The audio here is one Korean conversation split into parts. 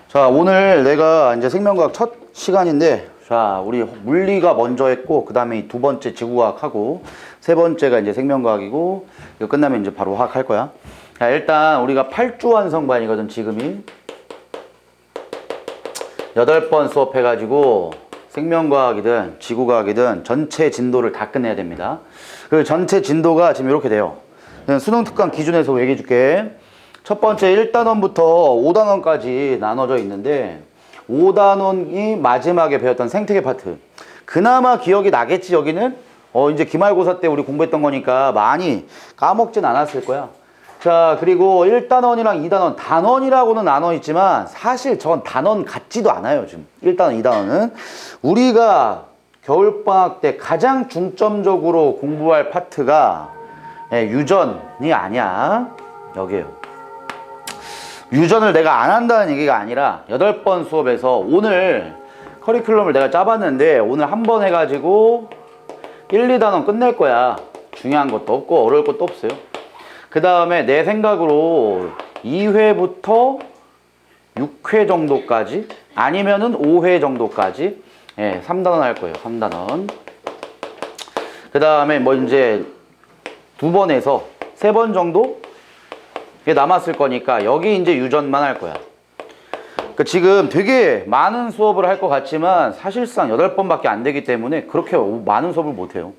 자, 오늘 내가 이제 생명과학 첫 시간인데, 자, 우리 물리가 먼저 했고, 그 다음에 두 번째 지구과학하고, 세 번째가 이제 생명과학이고, 이거 끝나면 이제 바로 화학 할 거야. 자, 일단 우리가 8주 완성반이거든, 지금이. 8번 수업해가지고, 생명과학이든 지구과학이든 전체 진도를 다 끝내야 됩니다. 그 전체 진도가 지금 이렇게 돼요. 수능 특강 기준에서 얘기해 줄게. 첫 번째 1단원부터 5단원까지 나눠져 있는데 5단원이 마지막에 배웠던 생태계 파트. 그나마 기억이 나겠지, 여기는? 이제 기말고사 때 우리 공부했던 거니까 많이 까먹진 않았을 거야. 자, 그리고 1단원이랑 2단원, 단원이라고는 나눠 있지만 사실 전 단원 같지도 않아요, 지금. 1단원, 2단원은. 우리가 겨울방학 때 가장 중점적으로 공부할 파트가 유전이 아니야. 여기에요. 유전을 내가 안 한다는 얘기가 아니라 8번 수업에서 오늘 커리큘럼을 내가 짜봤는데 오늘 한 번 해가지고 1, 2단원 끝낼 거야. 중요한 것도 없고 어려울 것도 없어요. 그 다음에 내 생각으로 2회부터 6회 정도까지 아니면은 5회 정도까지 3단원 할 거예요. 3단원. 그 다음에 뭐 이제 2번에서 3번 정도 이게 남았을 거니까 여기 이제 유전만 할 거야. 그러니까 지금 되게 많은 수업을 할 것 같지만 사실상 8번밖에 안 되기 때문에 그렇게 많은 수업을 못 해요.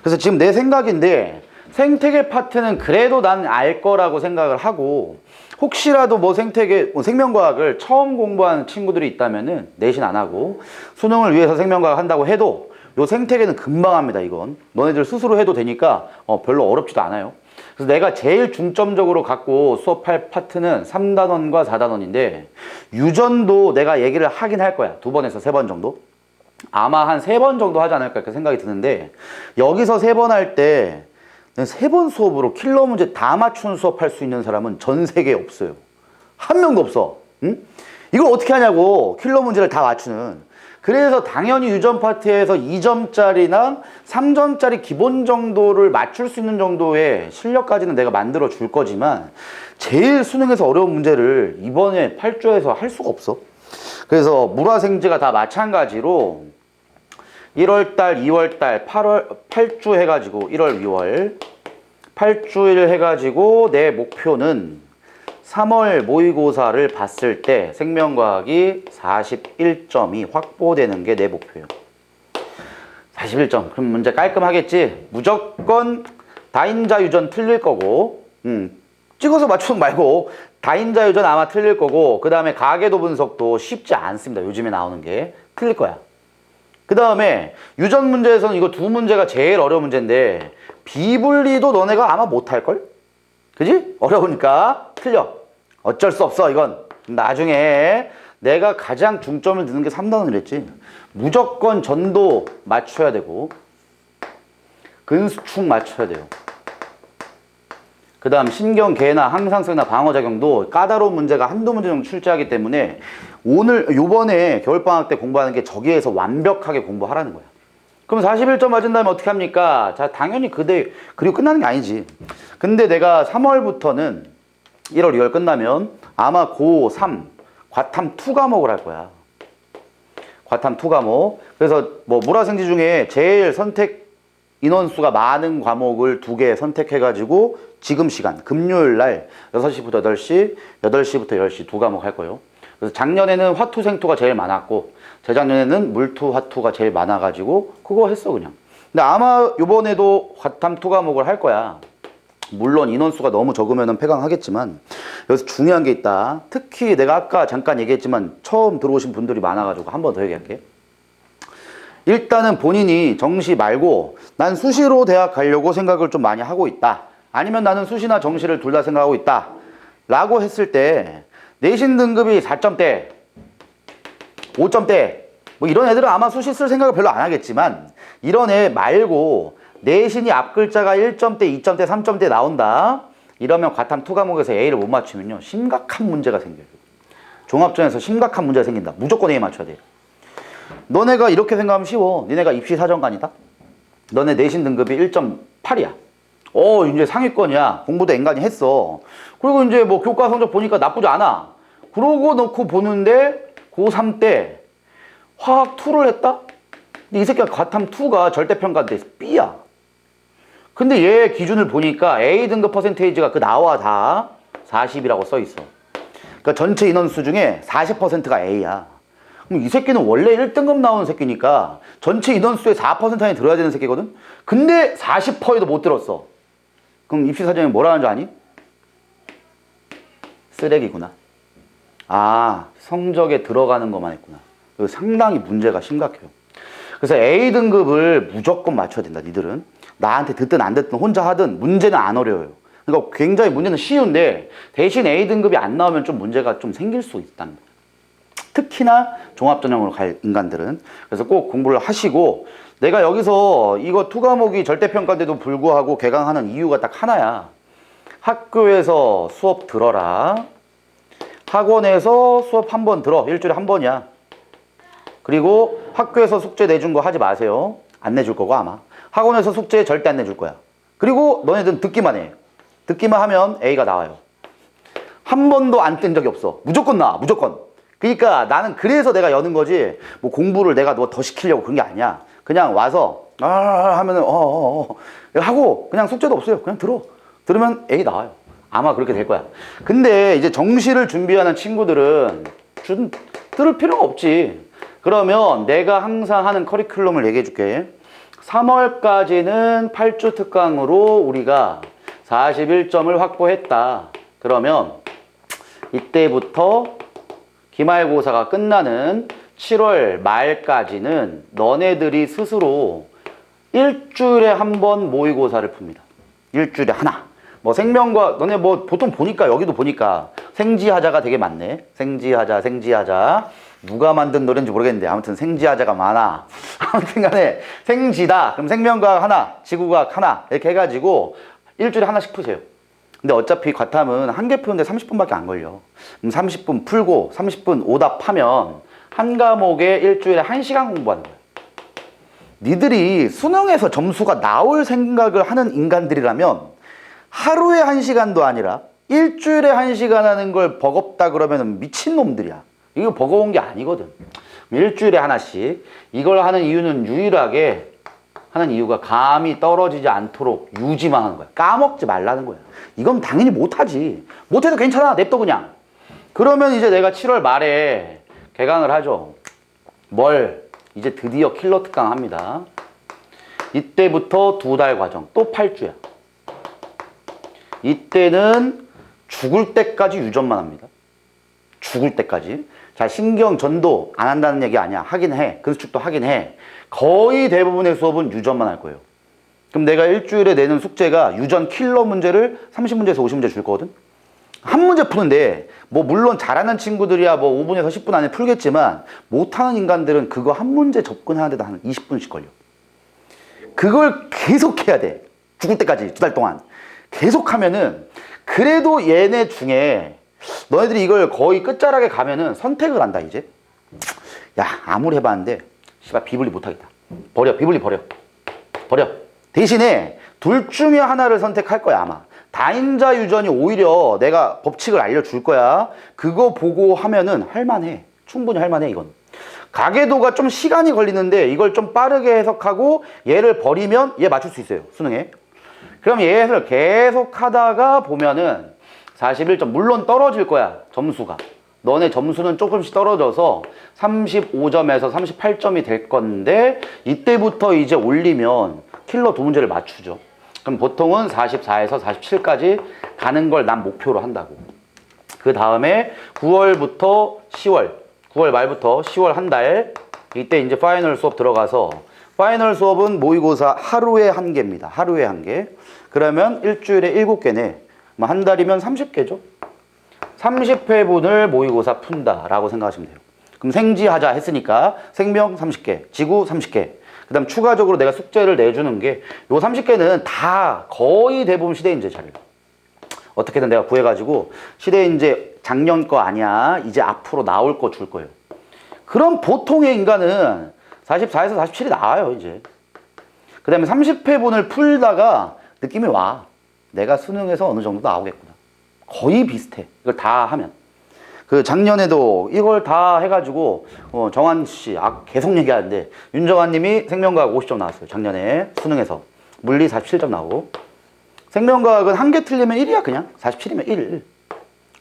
그래서 지금 내 생각인데 생태계 파트는 그래도 난 알 거라고 생각을 하고 혹시라도 뭐 생태계, 생명과학을 처음 공부하는 친구들이 있다면은 내신 안 하고 수능을 위해서 생명과학 한다고 해도 요 생태계는 금방 합니다, 이건. 너네들 스스로 해도 되니까 별로 어렵지도 않아요. 그래서 내가 제일 중점적으로 갖고 수업할 파트는 3단원과 4단원인데 유전도 내가 얘기를 하긴 할 거야. 2번에서 3번 정도. 아마 한 3번 정도 하지 않을까 이렇게 생각이 드는데 여기서 3번 할 때 3번 수업으로 킬러 문제 다 맞춘 수업할 수 있는 사람은 전 세계에 없어요. 한 명도 없어. 응? 이걸 어떻게 하냐고. 킬러 문제를 다 맞추는. 그래서 당연히 유전 파트에서 2점짜리나 3점짜리 기본 정도를 맞출 수 있는 정도의 실력까지는 내가 만들어 줄 거지만 제일 수능에서 어려운 문제를 이번에 8주에서 할 수가 없어. 그래서 물화생지가 다 마찬가지로 1월달, 2월달, 8주 해가지고 1월, 2월 8주일 해가지고 내 목표는 3월 모의고사를 봤을 때 생명과학이 41점이 확보되는 게 내 목표예요. 41점. 그럼 문제 깔끔하겠지? 무조건 다인자 유전 틀릴 거고 찍어서 맞추는 말고 다인자 유전 아마 틀릴 거고 그 다음에 가계도 분석도 쉽지 않습니다. 요즘에 나오는 게 틀릴 거야. 그 다음에 유전 문제에서는 이거 두 문제가 제일 어려운 문제인데 비분리도 너네가 아마 못할걸? 그지? 어려우니까 틀려. 어쩔 수 없어, 이건. 나중에 내가 가장 중점을 두는 게 3단원을 했지. 무조건 전도 맞춰야 되고 근수축 맞춰야 돼요. 그 다음 신경계나 항상성이나 방어작용도 까다로운 문제가 한두 문제 정도 출제하기 때문에 요번에 겨울방학 때 공부하는 게 저기에서 완벽하게 공부하라는 거야. 그럼 41점 맞은 다음에 어떻게 합니까? 자, 당연히 그리고 끝나는 게 아니지. 근데 내가 3월부터는 1월, 2월 끝나면 아마 고3 과탐 2 과목을 할 거야. 과탐 2 과목. 그래서 뭐 물화생지 중에 제일 선택 인원수가 많은 과목을 2개 선택해가지고 지금 시간 금요일 날 6시부터 8시, 8시부터 10시 2 과목 할 거예요. 그래서 작년에는 화투 생투가 제일 많았고 재작년에는 물투 화투가 제일 많아가지고 그거 했어 그냥. 근데 아마 요번에도 과탐 2 과목을 할 거야. 물론 인원수가 너무 적으면 폐강하겠지만 여기서 중요한 게 있다. 특히 내가 아까 잠깐 얘기했지만 처음 들어오신 분들이 많아가지고 한 번 더 얘기할게. 일단은 본인이 정시 말고 난 수시로 대학 가려고 생각을 좀 많이 하고 있다. 아니면 나는 수시나 정시를 둘 다 생각하고 있다. 라고 했을 때 내신 등급이 4점대, 5점대 뭐 이런 애들은 아마 수시 쓸 생각을 별로 안 하겠지만 이런 애 말고 내신이 앞 글자가 1점대, 2점대, 3점대 나온다. 이러면 과탐 2 과목에서 A를 못 맞추면요. 심각한 문제가 생겨요. 종합전에서 심각한 문제가 생긴다. 무조건 A 맞춰야 돼. 너네가 이렇게 생각하면 쉬워. 니네가 입시 사정관이다. 너네 내신 등급이 1.8이야. 이제 상위권이야. 공부도 앵간히 했어. 그리고 이제 뭐 교과 성적 보니까 나쁘지 않아. 그러고 놓고 보는데 고3 때 화학 2를 했다? 근데 이 새끼가 과탐 2가 절대평가인데 B야. 근데 얘 기준을 보니까 A등급 퍼센테이지가 그 나와 다 40이라고 써 있어. 그러니까 전체 인원수 중에 40%가 A야. 그럼 이 새끼는 원래 1등급 나오는 새끼니까 전체 인원수의 4% 안에 들어야 되는 새끼거든? 근데 40%에도 못 들었어. 그럼 입시사정이 뭐라는 줄 아니? 쓰레기구나. 아, 성적에 들어가는 것만 했구나. 상당히 문제가 심각해요. 그래서 A등급을 무조건 맞춰야 된다, 니들은. 나한테 듣든 안 듣든 혼자 하든 문제는 안 어려워요. 그러니까 굉장히 문제는 쉬운데 대신 A등급이 안 나오면 좀 문제가 좀 생길 수 있다는 거예요. 특히나 종합전형으로 갈 인간들은. 그래서 꼭 공부를 하시고, 내가 여기서 이거 2과목이 절대평가인데도 불구하고 개강하는 이유가 딱 하나야. 학교에서 수업 들어라. 학원에서 수업 한 번 들어. 일주일에 한 번이야. 그리고 학교에서 숙제 내준 거 하지 마세요. 안 내줄 거고 아마. 학원에서 숙제 절대 안 내줄 거야. 그리고 너네들은 듣기만 해. 듣기만 하면 A가 나와요. 한 번도 안 뜬 적이 없어. 무조건 나와. 무조건. 그러니까 나는 그래서 내가 여는 거지, 뭐 공부를 내가 너 더 시키려고 그런 게 아니야. 그냥 와서 하면은 하고 그냥 숙제도 없어요. 그냥 들으면 A 나와요. 아마 그렇게 될 거야. 근데 이제 정시를 준비하는 친구들은 들을 필요가 없지. 그러면 내가 항상 하는 커리큘럼을 얘기해 줄게. 3월까지는 8주 특강으로 우리가 41점을 확보했다. 그러면 이때부터 기말고사가 끝나는 7월 말까지는 너네들이 스스로 일주일에 한 번 모의고사를 풉니다. 일주일에 하나. 뭐 생명과 너네 뭐 보통 보니까 여기도 보니까 생지하자가 되게 많네. 생지하자. 누가 만든 노래인지 모르겠는데 아무튼 생지하자가 많아. 아무튼 간에 생지다. 그럼 생명과학 하나, 지구과학 하나 이렇게 해가지고 일주일에 하나씩 푸세요. 근데 어차피 과탐은 한 개 푸는데 30분밖에 안 걸려. 그럼 30분 풀고 30분 오답하면 한 과목에 일주일에 1시간 공부하는 거야. 니들이 수능에서 점수가 나올 생각을 하는 인간들이라면 하루에 1시간도 아니라 일주일에 1시간 하는 걸 버겁다 그러면 미친놈들이야. 이거 버거운 게 아니거든. 일주일에 하나씩. 이걸 하는 이유는 유일하게 하는 이유가 감이 떨어지지 않도록 유지만 하는 거야. 까먹지 말라는 거야. 이건 당연히 못하지. 못해도 괜찮아. 냅둬 그냥. 그러면 이제 내가 7월 말에 개강을 하죠. 이제 드디어 킬러 특강 합니다. 이때부터 2달 과정. 또 8주야. 이때는 죽을 때까지 유전만 합니다. 죽을 때까지. 자, 신경 전도 안 한다는 얘기 아니야. 하긴 해. 근수축도 하긴 해. 거의 대부분의 수업은 유전만 할 거예요. 그럼 내가 일주일에 내는 숙제가 유전 킬러 문제를 30문제에서 50문제 줄 거거든? 한 문제 푸는데, 뭐, 물론 잘하는 친구들이야 뭐 5분에서 10분 안에 풀겠지만, 못하는 인간들은 그거 한 문제 접근하는데도 한 20분씩 걸려. 그걸 계속 해야 돼. 죽을 때까지, 2달 동안. 계속 하면은, 그래도 얘네 중에, 너희들이 이걸 거의 끝자락에 가면은 선택을 한다, 이제. 야, 아무리 해봤는데, 씨발, 비블리 못하겠다. 비블리 버려. 대신에, 둘 중에 하나를 선택할 거야, 아마. 다인자 유전이 오히려 내가 법칙을 알려줄 거야. 그거 보고 하면은 할만해. 충분히 할만해, 이건. 가계도가 좀 시간이 걸리는데 이걸 좀 빠르게 해석하고 얘를 버리면 얘 맞출 수 있어요, 수능에. 그럼 얘를 계속 하다가 보면은 41점, 물론 떨어질 거야, 점수가. 너네 점수는 조금씩 떨어져서 35점에서 38점이 될 건데 이때부터 이제 올리면 킬러 2문제를 맞추죠. 그럼 보통은 44에서 47까지 가는 걸 난 목표로 한다고. 그 다음에 9월부터 10월, 9월 말부터 10월 한 달, 이때 이제 파이널 수업 들어가서, 파이널 수업은 모의고사 하루에 1개입니다. 하루에 1개. 그러면 일주일에 7개네. 뭐 한 달이면 30개죠. 30회분을 모의고사 푼다라고 생각하시면 돼요. 그럼 생지하자 했으니까 생명 30개, 지구 30개. 그 다음 추가적으로 내가 숙제를 내주는 게 요 30개는 다 거의 대부분 시대인재 자료. 어떻게든 내가 구해가지고 시대인재 작년 거 아니야. 이제 앞으로 나올 거 줄 거예요. 그럼 보통의 인간은 44에서 47이 나와요, 이제. 그 다음에 30회분을 풀다가 느낌이 와. 내가 수능에서 어느 정도 나오겠구나. 거의 비슷해. 이걸 다 하면. 그 작년에도 이걸 다 해가지고 정한 씨 계속 얘기하는데 윤정한 님이 생명과학 50점 나왔어요. 작년에 수능에서. 물리 47점 나오고. 생명과학은 한 개 틀리면 1이야 그냥. 47이면 1.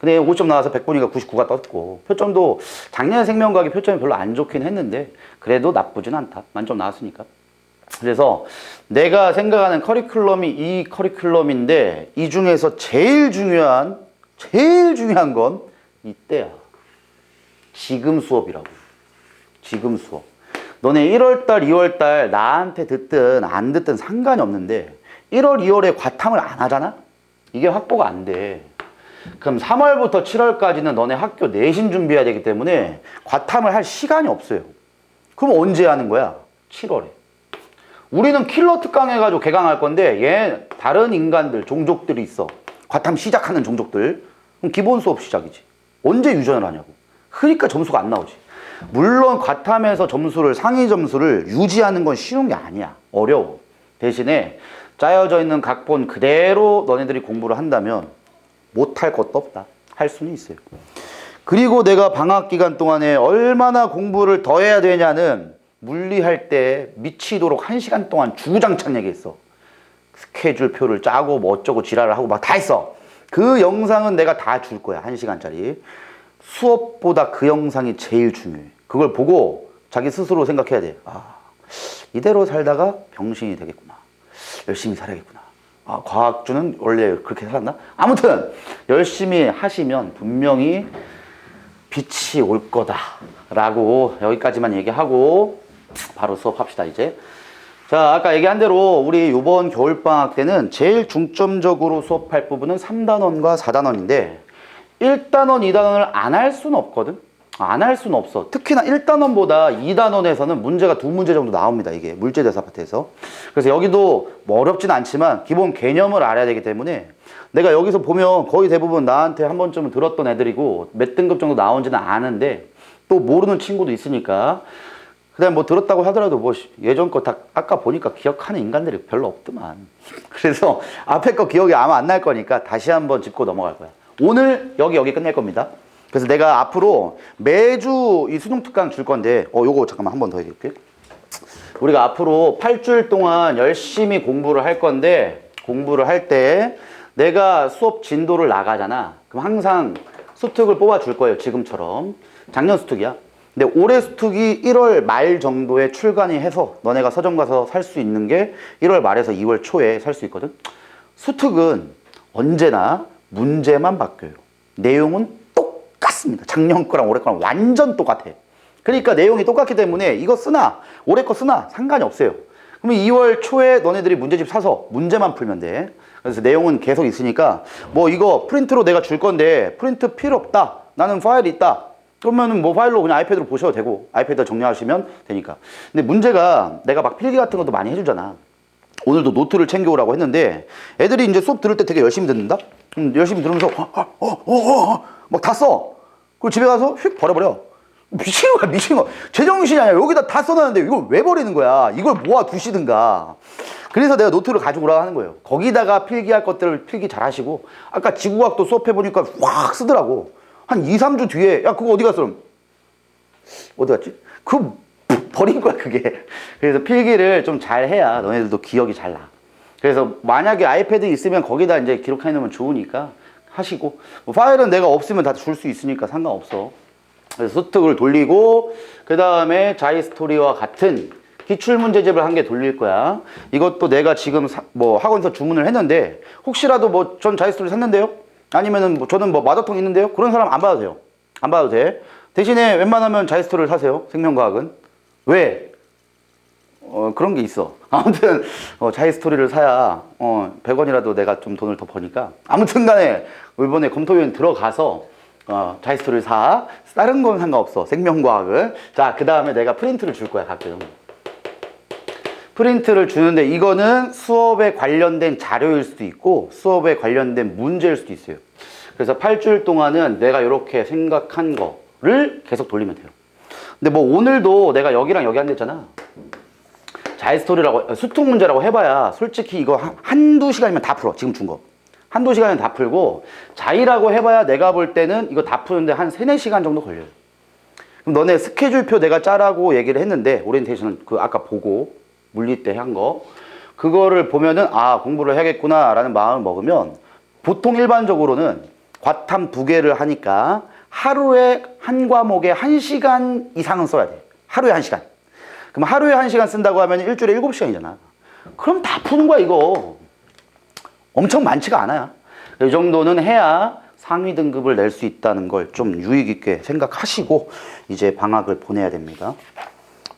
근데 50점 나와서 100분이가 99가 떴고 표점도 작년에 생명과학이 표점이 별로 안 좋긴 했는데 그래도 나쁘진 않다. 만점 나왔으니까. 그래서 내가 생각하는 커리큘럼이 이 커리큘럼인데 이 중에서 제일 중요한 건 이때야. 지금 수업이라고. 지금 수업. 너네 1월달, 2월달 나한테 듣든 안 듣든 상관이 없는데 1월, 2월에 과탐을 안 하잖아? 이게 확보가 안 돼. 그럼 3월부터 7월까지는 너네 학교 내신 준비해야 되기 때문에 과탐을 할 시간이 없어요. 그럼 언제 하는 거야? 7월에. 우리는 킬러 특강 해가지고 개강할 건데 얘 다른 인간들, 종족들이 있어. 과탐 시작하는 종족들. 그럼 기본 수업 시작이지. 언제 유전을 하냐고. 그러니까 점수가 안 나오지. 물론 과탐에서 상위 점수를 유지하는 건 쉬운 게 아니야. 어려워. 대신에 짜여져 있는 각본 그대로 너네들이 공부를 한다면 못할 것도 없다. 할 수는 있어요. 그리고 내가 방학 기간 동안에 얼마나 공부를 더 해야 되냐는 물리할 때 미치도록 1시간 동안 주구장창 얘기했어. 스케줄표를 짜고 뭐 어쩌고 지랄을 하고 막 다 했어. 그 영상은 내가 다 줄 거야. 1시간짜리. 수업보다 그 영상이 제일 중요해. 그걸 보고 자기 스스로 생각해야 돼. 이대로 살다가 병신이 되겠구나. 열심히 살아야겠구나. 과학주는 원래 그렇게 살았나? 아무튼 열심히 하시면 분명히 빛이 올 거다 라고 여기까지만 얘기하고 바로 수업합시다 이제. 자, 아까 얘기한 대로 우리 이번 겨울방학 때는 제일 중점적으로 수업할 부분은 3단원과 4단원인데 1단원, 2단원을 안 할 수는 없거든? 안 할 수는 없어. 특히나 1단원보다 2단원에서는 문제가 2문제 정도 나옵니다. 이게 물질대사 파트에서. 그래서 여기도 뭐 어렵진 않지만 기본 개념을 알아야 되기 때문에 내가 여기서 보면 거의 대부분 나한테 한 번쯤은 들었던 애들이고 몇 등급 정도 나온지는 아는데 또 모르는 친구도 있으니까 그다음 뭐 들었다고 하더라도 뭐 예전 거 다 아까 보니까 기억하는 인간들이 별로 없더만. 그래서 앞에 거 기억이 아마 안 날 거니까 다시 한번 짚고 넘어갈 거야. 오늘 여기 끝낼 겁니다. 그래서 내가 앞으로 매주 이 수능 특강 줄 건데 요거 잠깐만 한 번 더 해줄게. 우리가 앞으로 8주일 동안 열심히 공부를 할 건데 공부를 할 때 내가 수업 진도를 나가잖아. 그럼 항상 수특을 뽑아 줄 거예요. 지금처럼. 작년 수특이야. 근데 올해 수특이 1월 말 정도에 출간이 해서 너네가 서점 가서 살 수 있는 게 1월 말에서 2월 초에 살 수 있거든. 수특은 언제나 문제만 바뀌어요. 내용은 똑같습니다. 작년 거랑 올해 거랑 완전 똑같아. 그러니까 내용이 똑같기 때문에 이거 쓰나 올해 거 쓰나 상관이 없어요. 그러면 2월 초에 너네들이 문제집 사서 문제만 풀면 돼. 그래서 내용은 계속 있으니까 뭐 이거 프린트로 내가 줄 건데 프린트 필요 없다. 나는 파일이 있다. 그러면은 뭐 파일로 그냥 아이패드로 보셔도 되고 아이패드 정리하시면 되니까. 근데 문제가 내가 막 필기 같은 것도 많이 해주잖아. 오늘도 노트를 챙겨오라고 했는데 애들이 이제 수업 들을 때 되게 열심히 듣는다? 열심히 들으면서 막 다 써. 그리고 집에 가서 휙 버려버려. 미친 거야. 제정신이 아니야. 여기다 다 써놨는데 이걸 왜 버리는 거야? 이걸 모아 두시든가. 그래서 내가 노트를 가지고 오라고 하는 거예요. 거기다가 필기할 것들을 필기 잘 하시고 아까 지구과학도 수업해보니까 확 쓰더라고. 한 2, 3주 뒤에 야 그거 어디 갔어? 어디 갔지? 그거 버린 거야 그게. 그래서 필기를 좀 잘 해야 너네들도 기억이 잘 나. 그래서 만약에 아이패드 있으면 거기다 이제 기록해 놓으면 좋으니까 하시고 뭐 파일은 내가 없으면 다 줄 수 있으니까 상관없어. 그래서 수특을 돌리고 그 다음에 자이스토리와 같은 기출문제집을 한 개 돌릴 거야. 이것도 내가 지금 뭐 학원에서 주문을 했는데 혹시라도 뭐 전 자이스토리 샀는데요? 아니면은 뭐 저는 뭐 마더통 있는데요? 그런 사람 안 봐도 돼요. 안 봐도 돼. 대신에 웬만하면 자이스토리를 사세요. 생명과학은. 왜? 그런 게 있어. 아무튼 자이스토리를 사야 100원이라도 내가 좀 돈을 더 버니까 아무튼 간에 이번에 검토위원 들어가서 자이스토리를 사. 다른 건 상관없어. 생명과학은. 자, 그 다음에 내가 프린트를 줄 거야 가끔. 프린트를 주는데 이거는 수업에 관련된 자료일 수도 있고 수업에 관련된 문제일 수도 있어요. 그래서 8주일 동안은 내가 이렇게 생각한 거를 계속 돌리면 돼요. 근데 뭐 오늘도 내가 여기랑 여기 한댔잖아. 자이스토리라고 수특 문제라고 해봐야 솔직히 이거 한두 시간이면 다 풀어. 지금 준 거. 한두 시간에 다 풀고 자이라고 해봐야 내가 볼 때는 이거 다 푸는데 한 3, 4시간 정도 걸려요. 그럼 너네 스케줄표 내가 짜라고 얘기를 했는데 오리엔테이션은 그 아까 보고 물리 때 한 거 그거를 보면은 아 공부를 해야겠구나 라는 마음을 먹으면 보통 일반적으로는 과탐 2개를 하니까 하루에 한 과목에 1시간 이상은 써야 돼. 하루에 1시간. 그럼 하루에 1시간 쓴다고 하면 일주일에 7시간이잖아. 그럼 다 푸는 거야 이거. 엄청 많지가 않아요. 이 정도는 해야 상위 등급을 낼 수 있다는 걸 좀 유익 있게 생각하시고 이제 방학을 보내야 됩니다.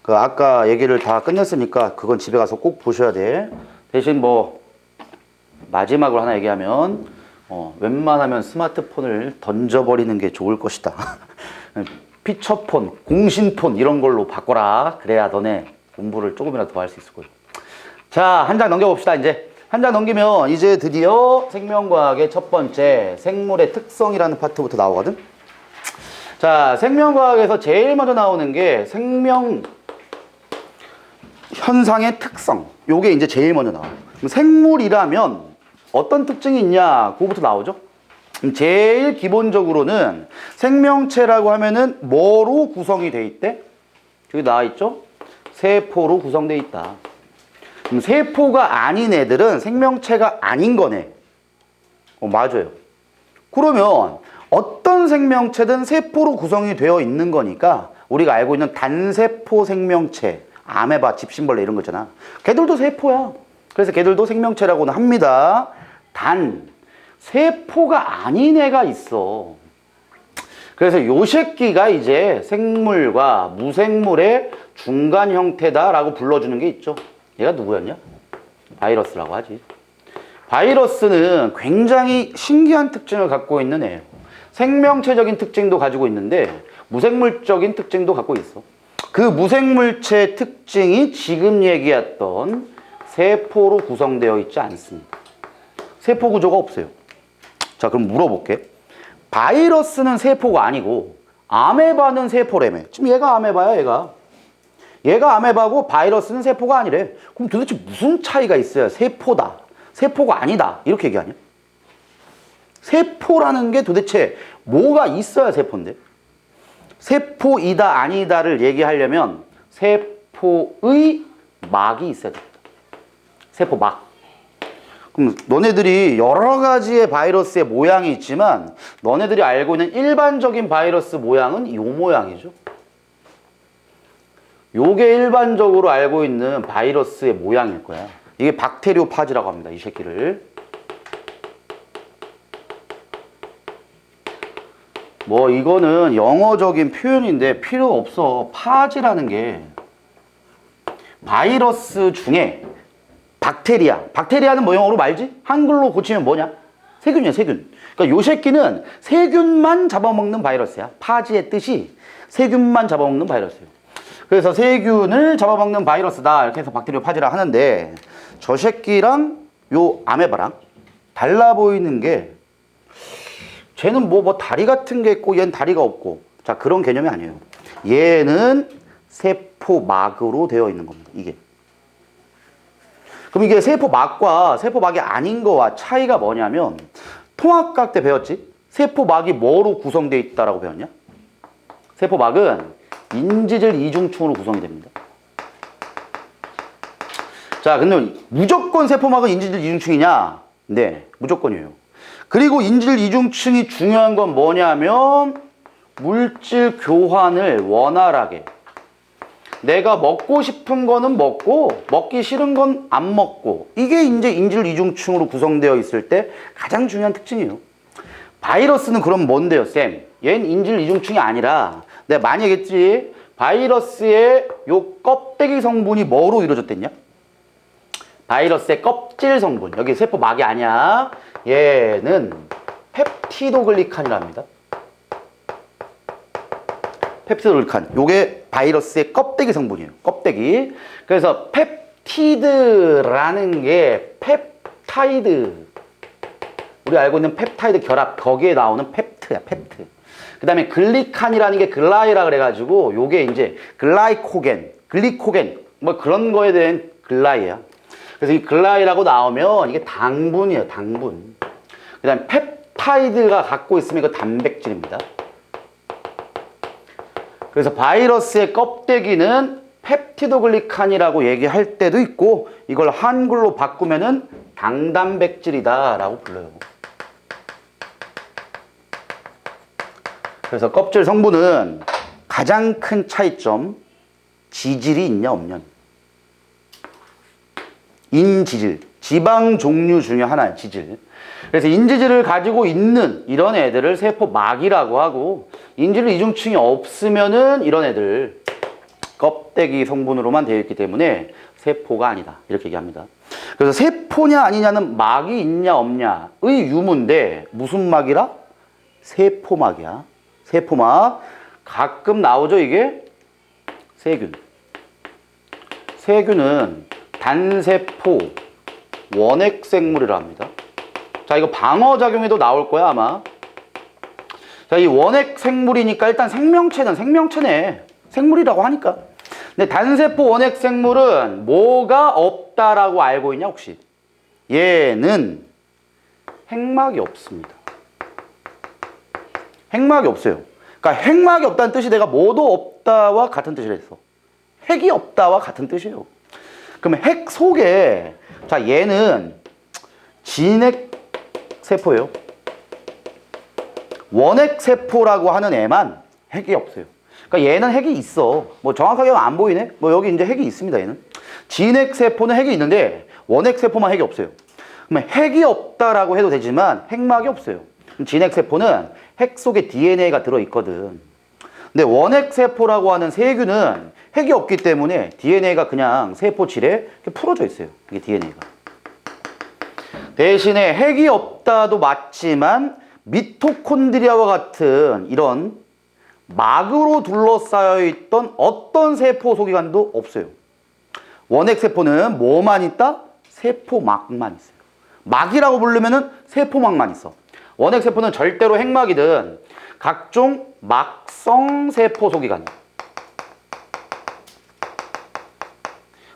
그 아까 얘기를 다 끝냈으니까 그건 집에 가서 꼭 보셔야 돼. 대신 뭐 마지막으로 하나 얘기하면 웬만하면 스마트폰을 던져버리는 게 좋을 것이다. 피처폰, 공신폰 이런 걸로 바꿔라. 그래야 너네 공부를 조금이라도 더 할 수 있을 거야. 자, 한 장 넘겨봅시다. 이제 한 장 넘기면 이제 드디어 생명과학의 첫 번째 생물의 특성이라는 파트부터 나오거든. 자, 생명과학에서 제일 먼저 나오는 게 생명 현상의 특성. 요게 이제 제일 먼저 나와요. 그럼 생물이라면 어떤 특징이 있냐? 그거부터 나오죠. 제일 기본적으로는 생명체라고 하면은 뭐로 구성이 돼 있대? 여기 나와 있죠? 세포로 구성돼 있다. 그럼 세포가 아닌 애들은 생명체가 아닌 거네. 맞아요. 그러면 어떤 생명체든 세포로 구성이 되어 있는 거니까 우리가 알고 있는 단세포 생명체, 아메바, 집신벌레 이런 거 있잖아. 걔들도 세포야. 그래서 걔들도 생명체라고는 합니다. 단 세포가 아닌 애가 있어. 그래서 요 새끼가 이제 생물과 무생물의 중간 형태다라고 불러주는 게 있죠. 얘가 누구였냐? 바이러스라고 하지. 바이러스는 굉장히 신기한 특징을 갖고 있는 애예요. 생명체적인 특징도 가지고 있는데 무생물적인 특징도 갖고 있어. 그 무생물체 특징이 지금 얘기했던 세포로 구성되어 있지 않습니다. 세포 구조가 없어요. 자, 그럼 물어볼게. 바이러스는 세포가 아니고 아메바는 세포라며. 지금 얘가 아메바야, 얘가 아메바고 바이러스는 세포가 아니래. 그럼 도대체 무슨 차이가 있어야 세포다, 세포가 아니다 이렇게 얘기하냐? 세포라는 게 도대체 뭐가 있어야 세포인데? 세포이다 아니다를 얘기하려면 세포의 막이 있어야 됩니다. 세포막. 그럼 너네들이 여러 가지의 바이러스의 모양이 있지만 너네들이 알고 있는 일반적인 바이러스 모양은 이 모양이죠. 요게 일반적으로 알고 있는 바이러스의 모양일 거야. 이게 박테리오파지라고 합니다. 이 새끼를. 뭐 이거는 영어적인 표현인데 필요 없어. 파지라는 게 바이러스 중에 박테리아. 박테리아는 뭐 영어로 말지? 한글로 고치면 뭐냐? 세균이야, 세균. 그러니까 요 새끼는 세균만 잡아먹는 바이러스야. 파지의 뜻이 세균만 잡아먹는 바이러스예요. 그래서 세균을 잡아먹는 바이러스다 이렇게 해서 박테리오파지라 하는데 저 새끼랑 요 아메바랑 달라 보이는 게 쟤는 뭐 다리 같은 게 있고 얘는 다리가 없고 자 그런 개념이 아니에요. 얘는 세포막으로 되어 있는 겁니다. 이게. 그럼 이게 세포막과 세포막이 아닌 거와 차이가 뭐냐면 통합과학 때 배웠지? 세포막이 뭐로 구성되어 있다라고 배웠냐? 세포막은 인지질 이중층으로 구성이 됩니다. 자, 근데 무조건 세포막은 인지질 이중층이냐? 네, 무조건이에요. 그리고 인지질 이중층이 중요한 건 뭐냐면 물질 교환을 원활하게. 내가 먹고 싶은 거는 먹고 먹기 싫은 건 안 먹고 이게 이제 인지질 이중층으로 구성되어 있을 때 가장 중요한 특징이에요. 바이러스는 그럼 뭔데요, 쌤? 얘는 인지질 이중층이 아니라 내가 많이 얘기했지. 바이러스의 요 껍데기 성분이 뭐로 이루어졌댔냐? 바이러스의 껍질 성분. 여기 세포막이 아니야. 얘는 펩티도글리칸이랍니다. 펩티도글리칸. 요게 바이러스의 껍데기 성분이에요. 껍데기. 그래서 펩티드라는 게 펩타이드. 우리 알고 있는 펩타이드 결합. 거기에 나오는 펩트야, 펩트. 그 다음에 글리칸이라는 게 글라이라 그래가지고 요게 이제 글라이코겐, 글리코겐 뭐 그런 거에 대한 글라이야. 그래서 이 글라이라고 나오면 이게 당분이에요, 당분. 그 다음에 펩타이드가 갖고 있으면 이거 단백질입니다. 그래서 바이러스의 껍데기는 펩티도글리칸이라고 얘기할 때도 있고 이걸 한글로 바꾸면은 당단백질이다 라고 불러요. 그래서 껍질 성분은 가장 큰 차이점, 지질이 있냐 없냐. 인지질, 지방 종류 중에 하나예요. 지질. 그래서 인지질을 가지고 있는 이런 애들을 세포막이라고 하고, 인지질 이중층이 없으면은 이런 애들 껍데기 성분으로만 되어 있기 때문에 세포가 아니다 이렇게 얘기합니다. 그래서 세포냐 아니냐는 막이 있냐 없냐의 유무인데 무슨 막이라? 세포막이야. 세포막. 가끔 나오죠 이게? 세균. 세균은 단세포 원핵생물이라 합니다. 자, 이거 방어작용에도 나올 거야 아마. 자, 이 원핵생물이니까 일단 생명체는 생명체네. 생물이라고 하니까. 근데 단세포 원핵생물은 뭐가 없다라고 알고 있냐 혹시? 얘는 핵막이 없습니다. 핵막이 없어요. 그러니까 핵막이 없다는 뜻이 내가 뭐도 없다와 같은 뜻이라 했어. 핵이 없다와 같은 뜻이에요. 그러면 핵 속에, 자, 얘는 진핵세포예요. 원핵세포라고 하는 애만 핵이 없어요. 그러니까 얘는 핵이 있어. 뭐 정확하게 안 보이네? 뭐 여기 이제 핵이 있습니다, 얘는. 진핵세포는 핵이 있는데 원핵세포만 핵이 없어요. 그러면 핵이 없다라고 해도 되지만 핵막이 없어요. 진핵세포는 핵 속에 DNA가 들어있거든. 근데 원핵세포라고 하는 세균은 핵이 없기 때문에 DNA가 그냥 세포질에 이렇게 풀어져 있어요. 이게 DNA가. 대신에 핵이 없다도 맞지만 미토콘드리아와 같은 이런 막으로 둘러싸여 있던 어떤 세포 소기관도 없어요. 원핵세포는 뭐만 있다? 세포막만 있어요. 막이라고 부르면은 세포막만 있어. 원핵세포는 절대로 핵막이든 각종 막성 세포 소기관.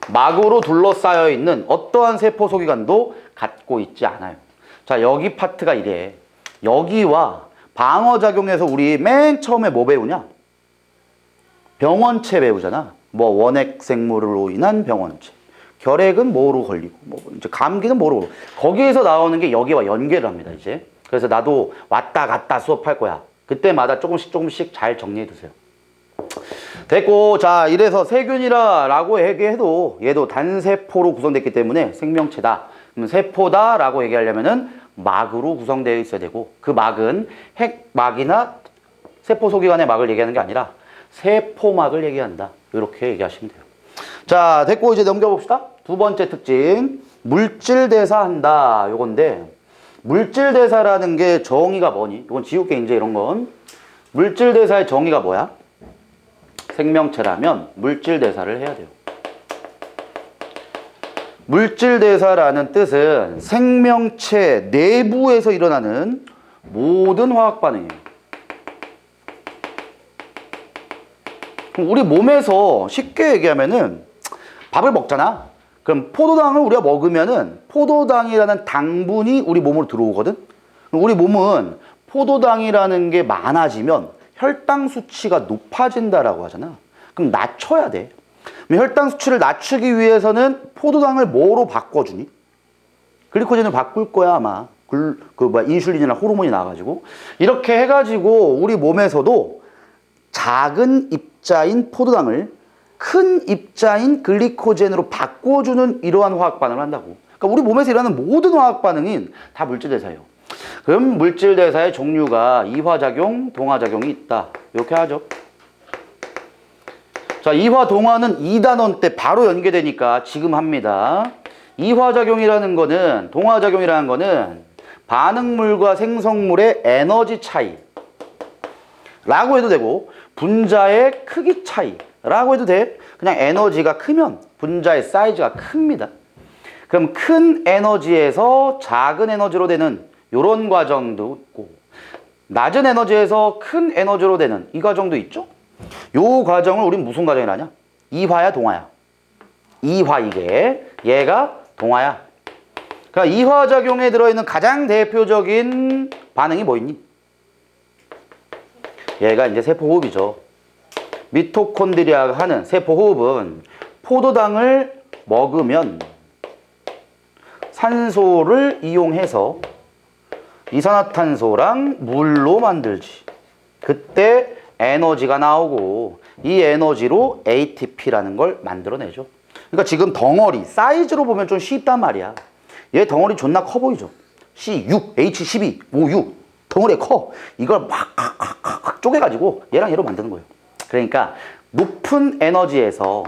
막으로 둘러싸여 있는 어떠한 세포 소기관도 갖고 있지 않아요. 자, 여기 파트가 이래. 여기와 방어작용에서 우리 맨 처음에 뭐 배우냐? 병원체 배우잖아. 뭐 원핵생물로 인한 병원체. 결핵은 뭐로 걸리고, 뭐 이제 감기는 뭐로 걸리고. 거기에서 나오는 게 여기와 연계를 합니다, 이제. 그래서 나도 왔다 갔다 수업할 거야. 그때마다 조금씩 잘 정리해 두세요. 됐고, 자, 이래서 세균이라고 얘기해도 얘도 단세포로 구성됐기 때문에 생명체다. 그럼 세포다라고 얘기하려면은 막으로 구성되어 있어야 되고, 그 막은 핵막이나 세포 소기관의 막을 얘기하는 게 아니라 세포막을 얘기한다. 이렇게 얘기하시면 돼요. 자, 됐고 이제 넘겨봅시다. 두 번째 특징, 물질대사한다. 요건데, 물질대사라는 게 정의가 뭐니? 이건 지울게 이제 이런 건. 물질대사의 정의가 뭐야? 생명체라면 물질대사를 해야 돼요. 물질대사라는 뜻은 생명체 내부에서 일어나는 모든 화학 반응이에요. 그럼 우리 몸에서 쉽게 얘기하면은 밥을 먹잖아. 그럼 포도당을 우리가 먹으면은 포도당이라는 당분이 우리 몸으로 들어오거든. 우리 몸은 포도당이라는 게 많아지면 혈당 수치가 높아진다라고 하잖아. 그럼 낮춰야 돼. 혈당 수치를 낮추기 위해서는 포도당을 뭐로 바꿔주니? 글리코젠을 바꿀 거야 아마. 인슐린이나 호르몬이 나와가지고. 이렇게 해가지고 우리 몸에서도 작은 입자인 포도당을 큰 입자인 글리코젠으로 바꿔주는 이러한 화학 반응을 한다고. 그러니까 우리 몸에서 일어나는 모든 화학 반응인 다 물질대사예요. 그럼 물질대사의 종류가 이화작용, 동화작용이 있다. 이렇게 하죠. 자, 이화, 동화는 2단원 때 바로 연계되니까 지금 합니다. 이화작용이라는 거는, 동화작용이라는 거는 반응물과 생성물의 에너지 차이 라고 해도 되고, 분자의 크기 차이라고 해도 돼. 그냥 에너지가 크면 분자의 사이즈가 큽니다. 그럼 큰 에너지에서 작은 에너지로 되는 이런 과정도 있고, 낮은 에너지에서 큰 에너지로 되는 이 과정도 있죠. 요 과정을 우린 무슨 과정이라 하냐? 이화야 동화야? 이화 이게, 얘가 동화야. 그러니까 이화작용에 들어있는 가장 대표적인 반응이 뭐 있니? 얘가 이제 세포호흡이죠. 미토콘드리아가 하는 세포호흡은 포도당을 먹으면 산소를 이용해서 이산화탄소랑 물로 만들지. 그때 에너지가 나오고 이 에너지로 ATP라는 걸 만들어내죠. 그러니까 지금 덩어리 사이즈로 보면 좀 쉽단 말이야. 얘 덩어리 존나 커 보이죠. C6, H12, O6 덩어리가 커. 이걸 막 쪼개가지고 얘랑 얘로 만드는 거예요. 그러니까 높은 에너지에서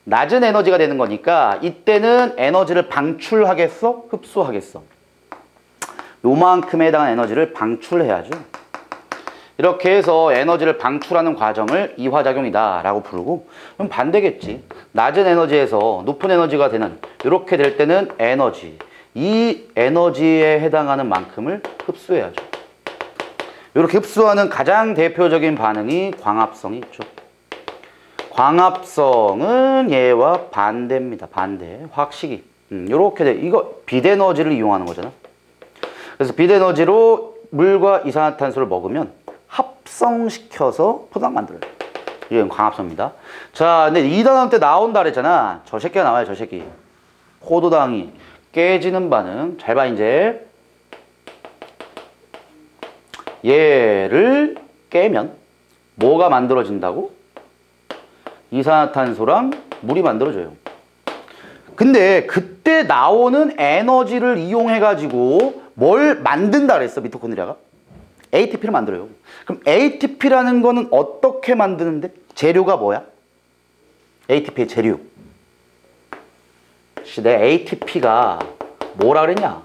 낮은 에너지가 되는 거니까 이때는 에너지를 방출하겠어? 흡수하겠어? 요만큼에 해당한 에너지를 방출해야죠. 이렇게 해서 에너지를 방출하는 과정을 이화작용이다 라고 부르고, 그럼 반대겠지. 낮은 에너지에서 높은 에너지가 되는, 이렇게 될 때는 에너지, 이 에너지에 해당하는 만큼을 흡수해야죠. 이렇게 흡수하는 가장 대표적인 반응이 광합성이 있죠. 광합성은 얘와 반대입니다. 반대. 확식이. 이렇게 돼. 이거 빛에너지를 이용하는 거잖아. 그래서 빛에너지로 물과 이산화탄소를 먹으면 합성시켜서 포도당 만들어요. 이게 광합성입니다. 자, 근데 2단원 때 나온다 그랬잖아. 저 새끼가 나와요, 저 새끼. 포도당이 깨지는 반응. 잘 봐, 이제. 얘를 깨면 뭐가 만들어진다고? 이산화탄소랑 물이 만들어져요. 근데 그때 나오는 에너지를 이용해가지고 뭘 만든다 그랬어, 미토콘드리아가? ATP를 만들어요. 그럼 ATP라는 거는 어떻게 만드는데? 재료가 뭐야? ATP의 재료. 내 ATP가 뭐라 그랬냐?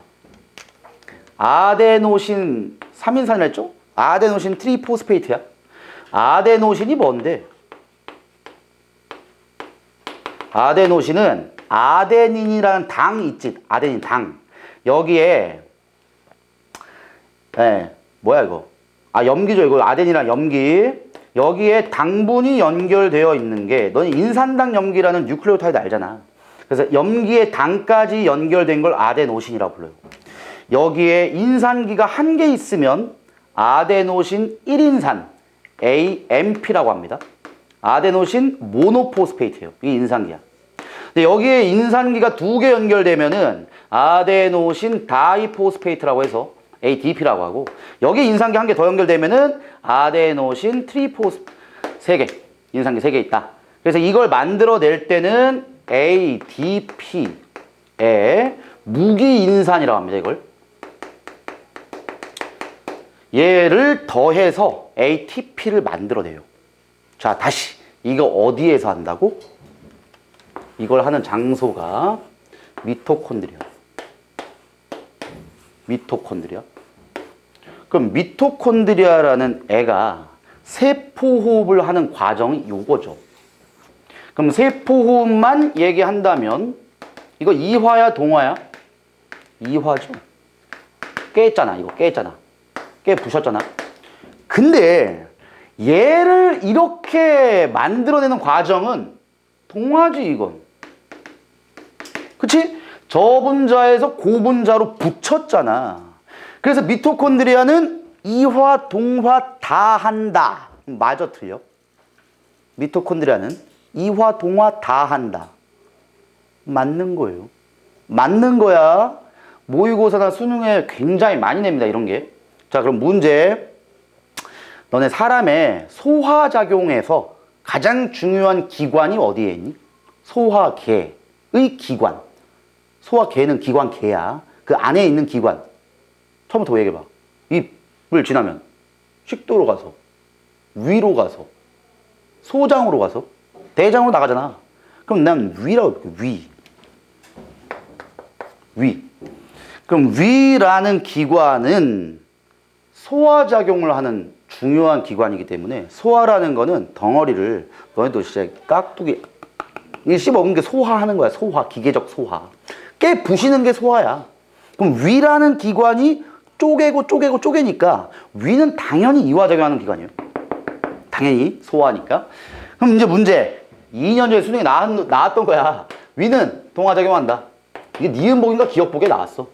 아데노신 3인산이라 했죠? 아데노신 트리포스페이트야. 아데노신이 뭔데? 아데노신은 아데닌이라는 당 있지? 아데닌 당. 여기에 뭐야 이거? 아, 염기죠. 이거 아데닌이란 염기. 여기에 당분이 연결되어 있는 게, 너는 인산당 염기라는 뉴클레오타이드 알잖아. 그래서 염기에 당까지 연결된 걸 아데노신이라고 불러요. 여기에 인산기가 한 개 있으면 아데노신 1인산 AMP라고 합니다. 아데노신 모노포스페이트예요. 이게 인산기야. 근데 여기에 인산기가 2개 연결되면은 아데노신 다이포스페이트라고 해서 ADP라고 하고, 여기 인산기 1개 더 연결되면은 아데노신 트리포스 3개, 인산기 3개 있다. 그래서 이걸 만들어낼 때는 ADP에 무기인산이라고 합니다. 이걸. 얘를 더해서 ATP를 만들어내요. 자, 다시. 이거 어디에서 한다고? 이걸 하는 장소가 미토콘드리아. 미토콘드리아. 그럼 미토콘드리아라는 애가 세포호흡을 하는 과정이 요거죠. 그럼 세포호흡만 얘기한다면 이거 이화야 동화야? 이화죠. 깼잖아. 이거 깼잖아. 깨 부셨잖아. 근데 얘를 이렇게 만들어내는 과정은 동화지 이건. 그치? 저분자에서 고분자로 붙였잖아. 그래서 미토콘드리아는 이화, 동화 다 한다. 맞아, 틀려? 미토콘드리아는 이화, 동화 다 한다. 맞는 거예요. 맞는 거야. 모의고사나 수능에 굉장히 많이 냅니다, 이런 게. 자, 그럼 문제. 너네 사람의 소화작용에서 가장 중요한 기관이 어디에 있니? 소화계의 기관. 소화계는 기관 계야. 그 안에 있는 기관. 처음부터 얘기해봐. 입을 지나면 식도로 가서, 위로 가서, 소장으로 가서, 대장으로 나가잖아. 그럼 난 위라고 볼게. 위. 그럼 위라는 기관은 소화작용을 하는 중요한 기관이기 때문에, 소화라는 거는 덩어리를, 너네도 진짜 깍두기 이 씹어먹는 게 소화하는 거야. 소화, 기계적 소화. 깨 부시는 게 소화야. 그럼 위라는 기관이 쪼개니까 위는 당연히 이화작용하는 기관이에요. 당연히 소화니까. 그럼 이제 문제. 2년 전에 수능에 나왔던 거야. 위는 동화작용한다. 이게 니은복인가 기억복에 나왔어.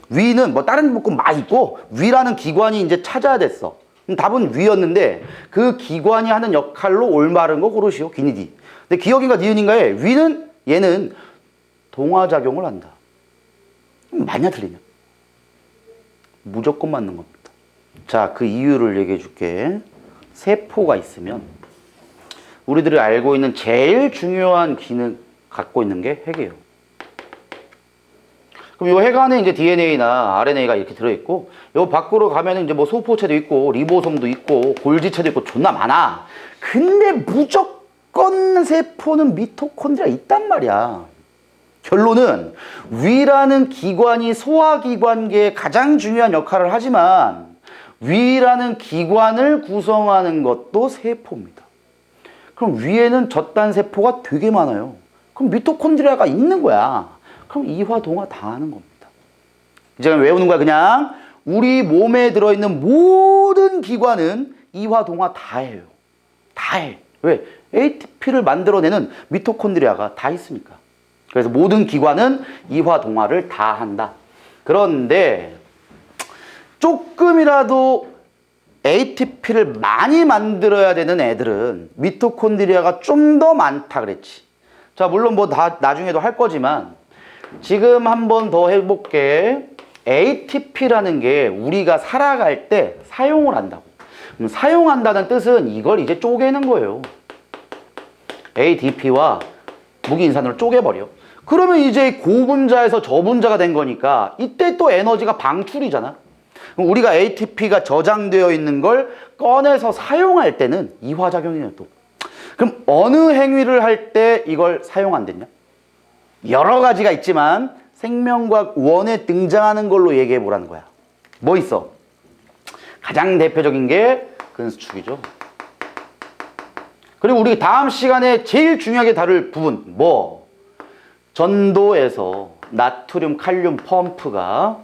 위는 뭐 다른 문구 막 있고 위라는 기관이 이제 찾아야 됐어. 답은 위였는데 그 기관이 하는 역할로 올바른 거 고르시오. 기니디. 근데 기억인가 니은인가에 위는 얘는 동화작용을 한다. 맞냐 틀리냐? 무조건 맞는 겁니다. 자, 그 이유를 얘기해 줄게. 세포가 있으면 우리들이 알고 있는 제일 중요한 기능 갖고 있는 게 핵이에요. 그럼 요 핵 안에 이제 DNA나 RNA가 이렇게 들어있고, 요 밖으로 가면은 이제 뭐 소포체도 있고, 리보솜도 있고, 골지체도 있고, 존나 많아. 근데 무조건 세포는 미토콘드리아 있단 말이야. 결론은 위라는 기관이 소화기관계에 가장 중요한 역할을 하지만 위라는 기관을 구성하는 것도 세포입니다. 그럼 위에는 저딴 세포가 되게 많아요. 그럼 미토콘드리아가 있는 거야. 그럼 이화, 동화 다 하는 겁니다. 이제 외우는 거야. 그냥 우리 몸에 들어있는 모든 기관은 이화, 동화 다 해요. 다 해. 왜? ATP를 만들어내는 미토콘드리아가 다 있으니까. 그래서 모든 기관은 이화, 동화를 다 한다. 그런데 조금이라도 ATP를 많이 만들어야 되는 애들은 미토콘드리아가 좀 더 많다 그랬지. 자, 물론 뭐 다 나중에도 할 거지만 지금 한번 더 해볼게. ATP라는 게 우리가 살아갈 때 사용을 한다고. 사용한다는 뜻은 이걸 이제 쪼개는 거예요. ADP와 무기인산으로 쪼개버려. 그러면 이제 고분자에서 저분자가 된 거니까 이때 또 에너지가 방출이잖아. 그럼 우리가 ATP가 저장되어 있는 걸 꺼내서 사용할 때는 이화작용이에요 또. 그럼 어느 행위를 할 때 이걸 사용한댔냐? 여러 가지가 있지만 생명과학 1에 등장하는 걸로 얘기해 보라는 거야. 뭐 있어? 가장 대표적인 게 근수축이죠. 그리고 우리 다음 시간에 제일 중요하게 다룰 부분 뭐? 전도에서 나트륨, 칼륨 펌프가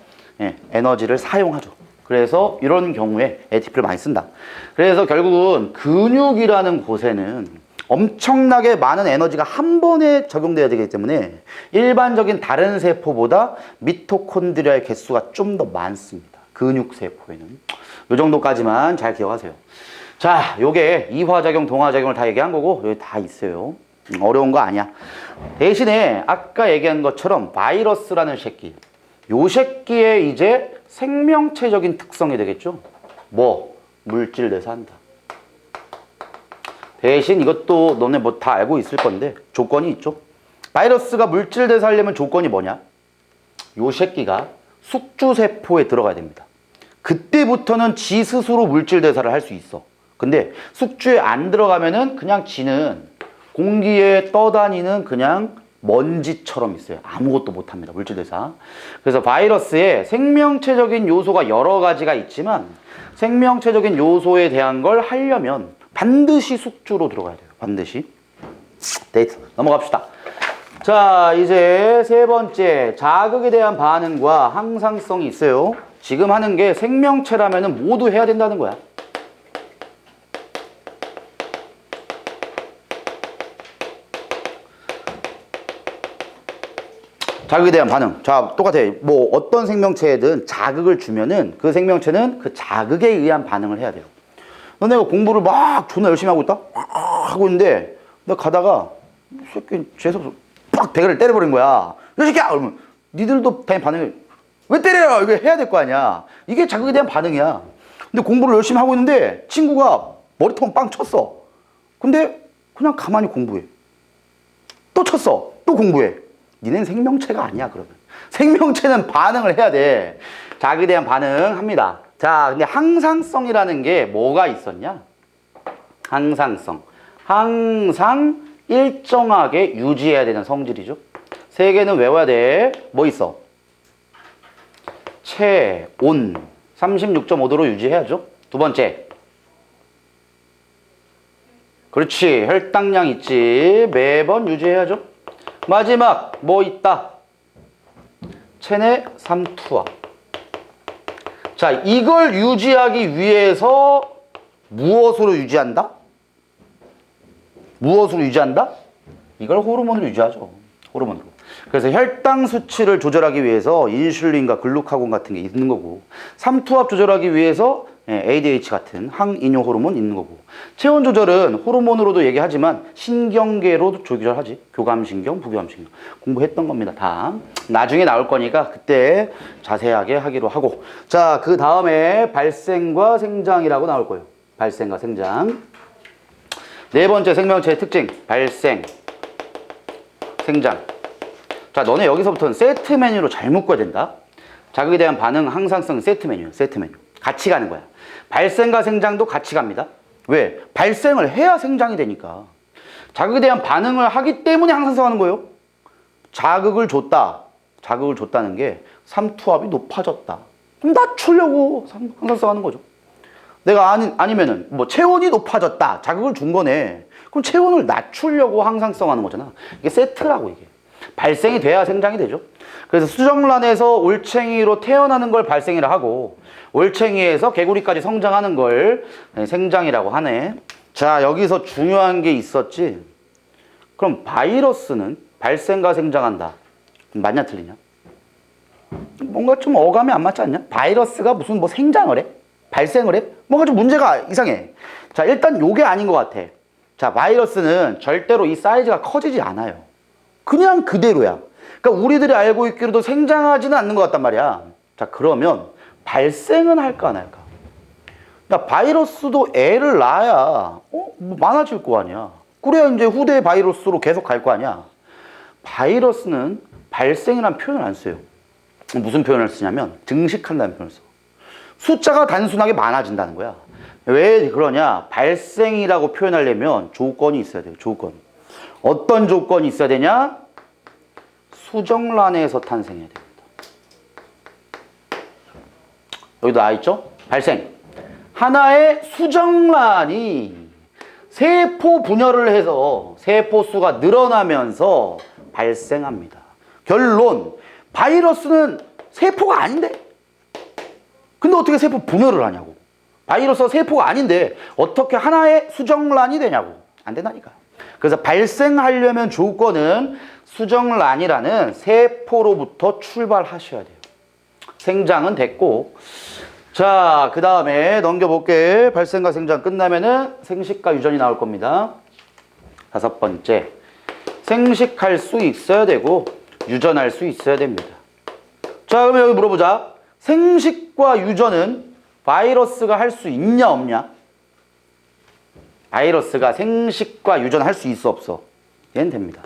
에너지를 사용하죠. 그래서 이런 경우에 ATP를 많이 쓴다. 그래서 결국은 근육이라는 곳에는 엄청나게 많은 에너지가 한 번에 적용돼야 되기 때문에 일반적인 다른 세포보다 미토콘드리아의 개수가 좀 더 많습니다. 근육세포에는. 이 정도까지만 잘 기억하세요. 자, 요게 이화작용, 동화작용을 다 얘기한 거고 여기 다 있어요. 어려운 거 아니야. 대신에 아까 얘기한 것처럼 바이러스라는 새끼, 요 새끼의 이제 생명체적인 특성이 되겠죠. 뭐? 물질 대사한다. 대신 이것도 너네 뭐 다 알고 있을 건데 조건이 있죠. 바이러스가 물질 대사하려면 조건이 뭐냐? 요 새끼가 숙주세포에 들어가야 됩니다. 그때부터는 지 스스로 물질 대사를 할 수 있어. 근데 숙주에 안 들어가면은 그냥 지는 공기에 떠다니는 그냥 먼지처럼 있어요. 아무것도 못합니다. 물질대사. 그래서 바이러스에 생명체적인 요소가 여러 가지가 있지만 생명체적인 요소에 대한 걸 하려면 반드시 숙주로 들어가야 돼요. 반드시. 데이트. 넘어갑시다. 자, 이제 세 번째. 자극에 대한 반응과 항상성이 있어요. 지금 하는 게 생명체라면 모두 해야 된다는 거야. 자극에 대한 반응. 자, 똑같아. 뭐 어떤 생명체에든 자극을 주면은 그 생명체는 그 자극에 의한 반응을 해야 돼요. 너네가 공부를 막 존나 열심히 하고 있다? 하고 있는데 내가 가다가 이 새끼 재수없어 빡 대가리를 때려버린 거야. 이 새끼야! 그러면 니들도 반응을 왜 때려요? 이거 해야 될 거 아니야. 이게 자극에 대한 반응이야. 근데 공부를 열심히 하고 있는데 친구가 머리통 빵 쳤어. 근데 그냥 가만히 공부해. 또 쳤어. 또 공부해. 니네는 생명체가 아니야, 그러면. 생명체는 반응을 해야 돼. 자극에 대한 반응합니다. 자, 근데 항상성이라는 게 뭐가 있었냐? 항상성. 항상 일정하게 유지해야 되는 성질이죠. 세 개는 외워야 돼. 뭐 있어? 체온 36.5도로 유지해야죠. 두 번째. 그렇지. 혈당량 있지. 매번 유지해야죠. 마지막 뭐 있다? 체내 삼투압. 자, 이걸 유지하기 위해서 무엇으로 유지한다? 무엇으로 유지한다? 이걸 호르몬으로 유지하죠. 호르몬으로. 그래서 혈당 수치를 조절하기 위해서 인슐린과 글루카곤 같은 게 있는 거고, 삼투압 조절하기 위해서 ADH 같은 항이뇨 호르몬 있는 거고, 체온 조절은 호르몬으로도 얘기하지만 신경계로도 조절하지. 교감신경, 부교감신경. 공부했던 겁니다. 다 나중에 나올 거니까 그때 자세하게 하기로 하고, 자, 그 다음에 발생과 생장이라고 나올 거예요. 발생과 생장. 네 번째 생명체의 특징, 발생, 생장. 자, 너네 여기서부터는 세트 메뉴로 잘 묶어야 된다. 자극에 대한 반응 항상성 세트 메뉴야. 세트 메뉴. 같이 가는 거야. 발생과 생장도 같이 갑니다. 왜? 발생을 해야 생장이 되니까. 자극에 대한 반응을 하기 때문에 항상성 하는 거예요. 자극을 줬다. 자극을 줬다는 게 삼투압이 높아졌다. 그럼 낮추려고 항상성 하는 거죠. 내가 아니면은 뭐 체온이 높아졌다. 자극을 준 거네. 그럼 체온을 낮추려고 항상성 하는 거잖아. 이게 세트라고 이게. 발생이 돼야 생장이 되죠. 그래서 수정란에서 올챙이로 태어나는 걸 발생이라 하고, 올챙이에서 개구리까지 성장하는 걸 생장이라고 하네. 자, 여기서 중요한 게 있었지. 그럼 바이러스는 발생과 생장한다. 맞냐 틀리냐? 뭔가 좀 어감이 안 맞지 않냐? 바이러스가 무슨 뭐 생장을 해? 발생을 해? 뭔가 좀 문제가 이상해. 자, 일단 요게 아닌 것 같아. 자, 바이러스는 절대로 이 사이즈가 커지지 않아요. 그냥 그대로야. 그러니까 우리들이 알고 있기로도 생장하지는 않는 것 같단 말이야. 자, 그러면 발생은 할까 안 할까? 그러니까 바이러스도 애를 낳아야 뭐 많아질 거 아니야. 그래야 이제 후대 바이러스로 계속 갈 거 아니야. 바이러스는 발생이라는 표현을 안 써요. 무슨 표현을 쓰냐면 증식한다는 표현을 써. 숫자가 단순하게 많아진다는 거야. 왜 그러냐? 발생이라고 표현하려면 조건이 있어야 돼요. 조건. 어떤 조건이 있어야 되냐? 수정란에서 탄생해야 됩니다. 여기도 나 있죠? 발생. 하나의 수정란이 세포 분열을 해서 세포 수가 늘어나면서 발생합니다. 결론, 바이러스는 세포가 아닌데? 근데 어떻게 세포 분열을 하냐고. 바이러스가 세포가 아닌데 어떻게 하나의 수정란이 되냐고. 안 된다니까. 그래서 발생하려면 조건은 수정란이라는 세포로부터 출발하셔야 돼요. 생장은 됐고, 자, 그 다음에 넘겨볼게. 발생과 생장 끝나면은 생식과 유전이 나올 겁니다. 다섯 번째, 생식할 수 있어야 되고 유전할 수 있어야 됩니다. 자, 그러면 여기 물어보자. 생식과 유전은 바이러스가 할 수 있냐 없냐? 바이러스가 생식과 유전할 수 있어 없어? 얘는 됩니다.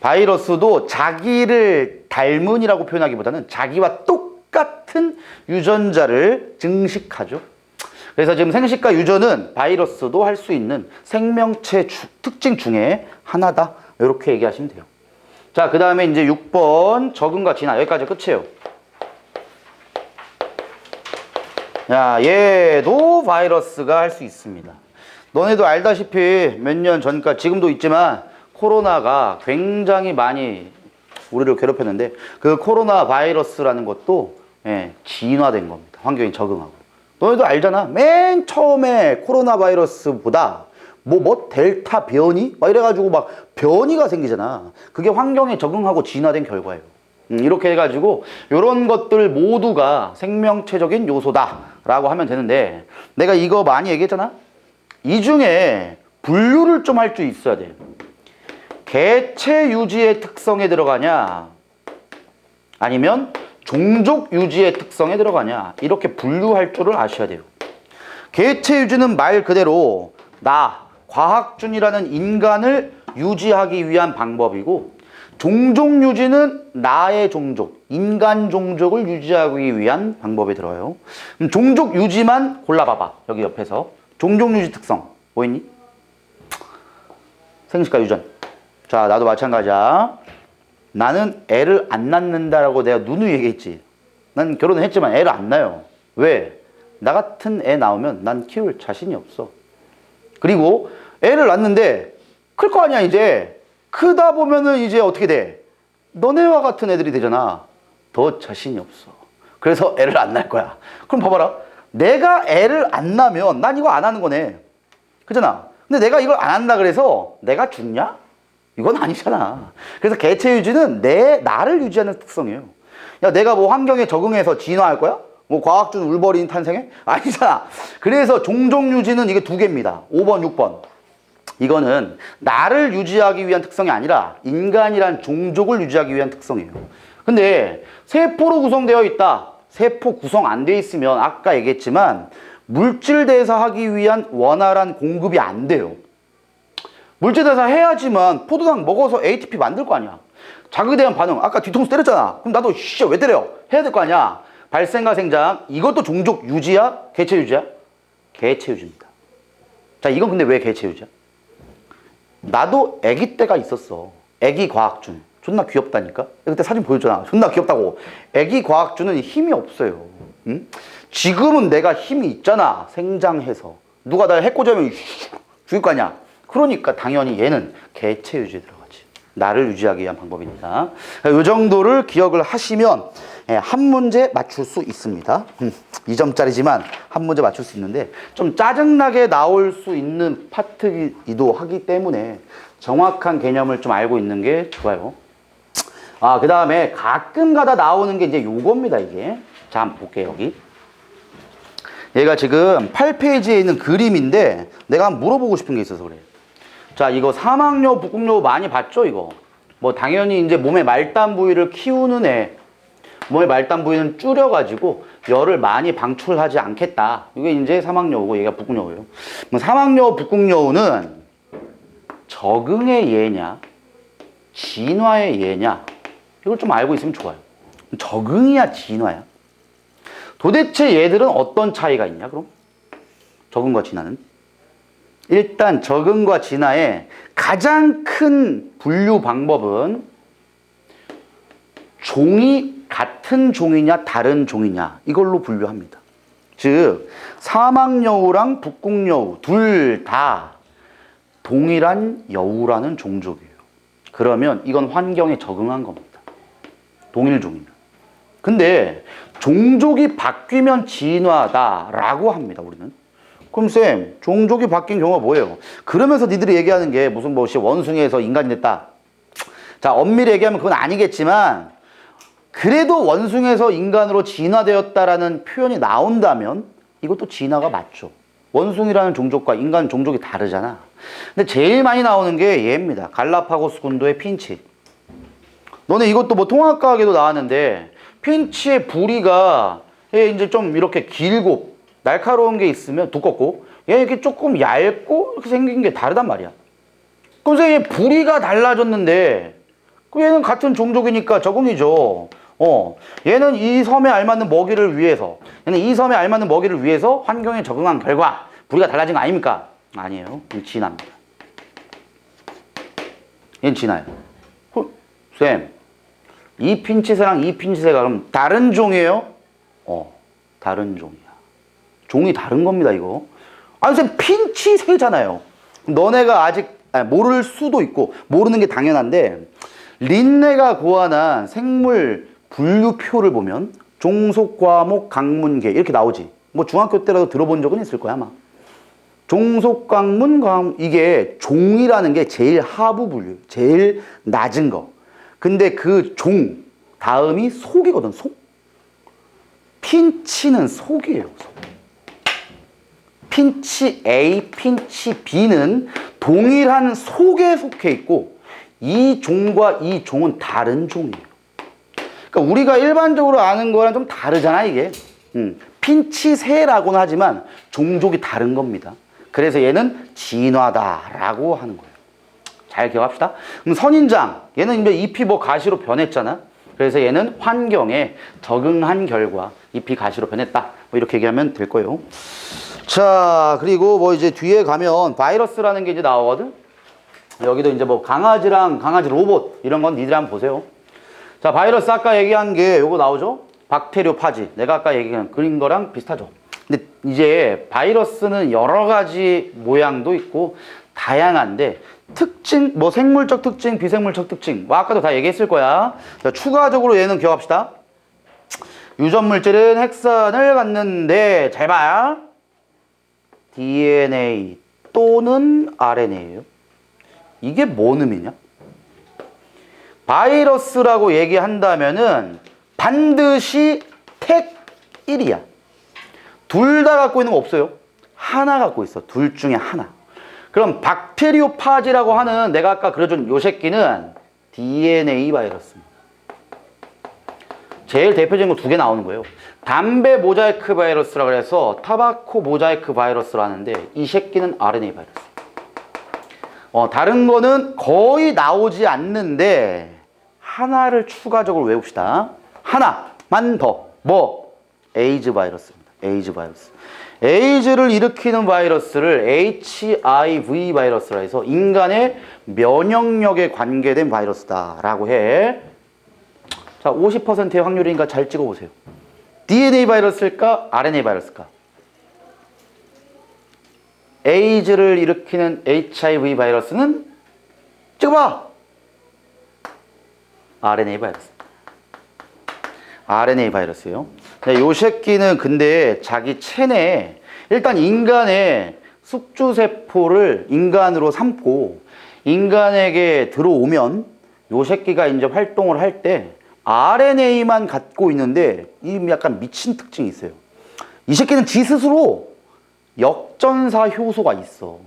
바이러스도 자기를 닮은이라고 표현하기보다는 자기와 똑같은 유전자를 증식하죠. 그래서 지금 생식과 유전은 바이러스도 할 수 있는 생명체 특징 중에 하나다. 이렇게 얘기하시면 돼요. 자, 그 다음에 이제 6번 적응과 진화. 여기까지 끝이에요. 야, 얘도 바이러스가 할 수 있습니다. 너네도 알다시피 몇 년 전까지, 지금도 있지만 코로나가 굉장히 많이 우리를 괴롭혔는데 그 코로나 바이러스라는 것도 진화된 겁니다. 환경에 적응하고. 너희도 알잖아. 맨 처음에 코로나 바이러스보다 뭐 델타 변이? 막 이래가지고 막 변이가 생기잖아. 그게 환경에 적응하고 진화된 결과예요. 이렇게 해가지고 이런 것들 모두가 생명체적인 요소다라고 하면 되는데, 내가 이거 많이 얘기했잖아. 이 중에 분류를 좀 할 줄 있어야 돼요. 개체 유지의 특성에 들어가냐 아니면 종족 유지의 특성에 들어가냐, 이렇게 분류할 줄을 아셔야 돼요. 개체 유지는 말 그대로 나, 과학준이라는 인간을 유지하기 위한 방법이고, 종족 유지는 나의 종족, 인간 종족을 유지하기 위한 방법에 들어요. 종족 유지만 골라봐봐. 여기 옆에서 종족 유지 특성 뭐 있니? 생식과 유전. 자, 나도 마찬가지야. 나는 애를 안 낳는다라고 내가 누누이 얘기했지. 난 결혼을 했지만 애를 안 낳아요. 왜? 나 같은 애 나오면 난 키울 자신이 없어. 그리고 애를 낳는데 클 거 아니야. 이제 크다 보면은 이제 어떻게 돼? 너네와 같은 애들이 되잖아. 더 자신이 없어. 그래서 애를 안 낳을 거야. 그럼 봐봐라. 내가 애를 안 낳으면 난 이거 안 하는 거네. 그잖아. 근데 내가 이걸 안 한다 그래서 내가 죽냐? 이건 아니잖아. 그래서 개체 유지는 나를 유지하는 특성이에요. 야, 내가 뭐 환경에 적응해서 진화할 거야? 뭐 과학준 울버린 탄생해? 아니잖아. 그래서 종족 유지는 이게 두 개입니다. 5번, 6번. 이거는 나를 유지하기 위한 특성이 아니라 인간이란 종족을 유지하기 위한 특성이에요. 근데 세포로 구성되어 있다. 세포 구성 안 돼 있으면 아까 얘기했지만 물질 대사하기 위한 원활한 공급이 안 돼요. 물질 대사 해야지만 포도당 먹어서 ATP 만들 거 아니야. 자극에 대한 반응. 아까 뒤통수 때렸잖아. 그럼 나도 왜 때려? 해야 될 거 아니야. 발생과 생장. 이것도 종족 유지야? 개체 유지야? 개체 유지입니다. 자, 이건 근데 왜 개체 유지야? 나도 아기 때가 있었어. 아기 과학준. 존나 귀엽다니까? 그때 사진 보여줬잖아. 존나 귀엽다고. 아기 과학준은 힘이 없어요. 응? 지금은 내가 힘이 있잖아. 생장해서. 누가 날 해코지하면 죽일 거 아니야. 그러니까 당연히 얘는 개체 유지에 들어가지. 나를 유지하기 위한 방법입니다. 이 정도를 기억을 하시면 한 문제 맞출 수 있습니다. 2점짜리지만 한 문제 맞출 수 있는데 좀 짜증나게 나올 수 있는 파트이기도 하기 때문에 정확한 개념을 좀 알고 있는 게 좋아요. 그 다음에 가끔 가다 나오는 게 이제 요겁니다, 이게. 자, 한번 볼게요, 여기. 얘가 지금 8페이지에 있는 그림인데 내가 한번 물어보고 싶은 게 있어서 그래요. 자, 이거 사막여우, 북극여우 많이 봤죠, 이거? 뭐 당연히 이제 몸의 말단 부위를 키우는 애. 몸의 말단 부위는 줄여가지고 열을 많이 방출하지 않겠다. 이게 이제 사막여우고 얘가 북극여우예요. 사막여우, 북극여우는 적응의 예냐, 진화의 예냐, 이걸 좀 알고 있으면 좋아요. 적응이야, 진화야? 도대체 얘들은 어떤 차이가 있냐, 그럼? 적응과 진화는? 일단 적응과 진화의 가장 큰 분류 방법은 종이 같은 종이냐 다른 종이냐 이걸로 분류합니다. 즉 사막여우랑 북극여우 둘 다 동일한 여우라는 종족이에요. 그러면 이건 환경에 적응한 겁니다. 동일 종이면. 근데 종족이 바뀌면 진화다라고 합니다, 우리는. 그럼 쌤, 종족이 바뀐 경우가 뭐예요? 그러면서 니들이 얘기하는 게 무슨 원숭이에서 인간이 됐다. 자, 엄밀히 얘기하면 그건 아니겠지만 그래도 원숭이에서 인간으로 진화되었다라는 표현이 나온다면 이것도 진화가 맞죠. 원숭이라는 종족과 인간 종족이 다르잖아. 근데 제일 많이 나오는 게 얘입니다. 갈라파고스 군도의 핀치. 너네 이것도 뭐 통합과학에도 나왔는데 핀치의 부리가 이제 좀 이렇게 길고 날카로운 게 있으면 두껍고 얘 이렇게 조금 얇고 이렇게 생긴 게 다르단 말이야. 그럼 얘 부리가 달라졌는데 얘는 같은 종족이니까 적응이죠. 얘는 이 섬에 알맞는 먹이를 위해서 얘는 이 섬에 알맞는 먹이를 위해서 환경에 적응한 결과 부리가 달라진 거 아닙니까? 아니에요. 이건 진화입니다. 얘는 진화예요. 쌤, 이 핀치새랑 이 핀치새가 그럼 다른 종이에요? 다른 종이야. 종이 다른 겁니다, 이거. 아니, 쌤, 핀치새잖아요. 너네가 아직 모를 수도 있고, 모르는 게 당연한데, 린네가 고안한 생물 분류표를 보면, 종속, 과목, 강문계, 이렇게 나오지. 뭐 중학교 때라도 들어본 적은 있을 거야, 아마. 종속, 강문, 이게 종이라는 게 제일 하부 분류, 제일 낮은 거. 근데 그 종, 다음이 속이거든, 속. 핀치는 속이에요, 속. 핀치 A, 핀치 B는 동일한 속에 속해 있고 이 종과 이 종은 다른 종이에요. 그러니까 우리가 일반적으로 아는 거랑 좀 다르잖아, 이게. 핀치새라고는 하지만 종족이 다른 겁니다. 그래서 얘는 진화다라고 하는 거예요. 잘 기억합시다. 그럼 선인장, 얘는 이제 잎이 뭐 가시로 변했잖아. 그래서 얘는 환경에 적응한 결과 잎이 가시로 변했다. 뭐 이렇게 얘기하면 될 거예요. 자, 그리고 뭐 이제 뒤에 가면 바이러스라는 게 이제 나오거든. 여기도 이제 뭐 강아지랑 강아지 로봇 이런 건 니들 한번 보세요. 자, 바이러스 아까 얘기한 게 요거 나오죠? 박테리오 파지. 내가 아까 얘기한 그린 거랑 비슷하죠. 근데 이제 바이러스는 여러 가지 모양도 있고 다양한데 특징, 뭐 생물적 특징, 비생물적 특징. 뭐 아까도 다 얘기했을 거야. 자, 추가적으로 얘는 기억합시다. 유전 물질은 핵산을 갖는데 잘 봐. DNA 또는 RNA예요. 이게 뭔 의미냐? 바이러스라고 얘기한다면은 반드시 택 1이야. 둘 다 갖고 있는 거 없어요. 하나 갖고 있어. 둘 중에 하나. 그럼 박테리오파지라고 하는 내가 아까 그려준 요 새끼는 DNA 바이러스입니다. 제일 대표적인 거 두 개 나오는 거예요. 담배 모자이크 바이러스라고 해서 타바코 모자이크 바이러스를 하는데 이 새끼는 RNA 바이러스. 다른 거는 거의 나오지 않는데 하나를 추가적으로 외웁시다. 하나만 더. 뭐? 에이즈 바이러스입니다. 에이즈 바이러스. 에이즈를 일으키는 바이러스를 HIV 바이러스라 해서 인간의 면역력에 관계된 바이러스다라고 해. 자, 50%의 확률이니까 잘 찍어보세요. DNA 바이러스일까? RNA 바이러스일까? 에이즈를 일으키는 HIV 바이러스는 찍어봐! RNA 바이러스. RNA 바이러스예요. 네, 요 새끼는 근데 자기 체내에 일단 인간의 숙주세포를 인간으로 삼고 인간에게 들어오면 요 새끼가 이제 활동을 할 때 RNA만 갖고 있는데 이 약간 미친 특징이 있어요. 이 새끼는 지 스스로 역전사 효소가 있어.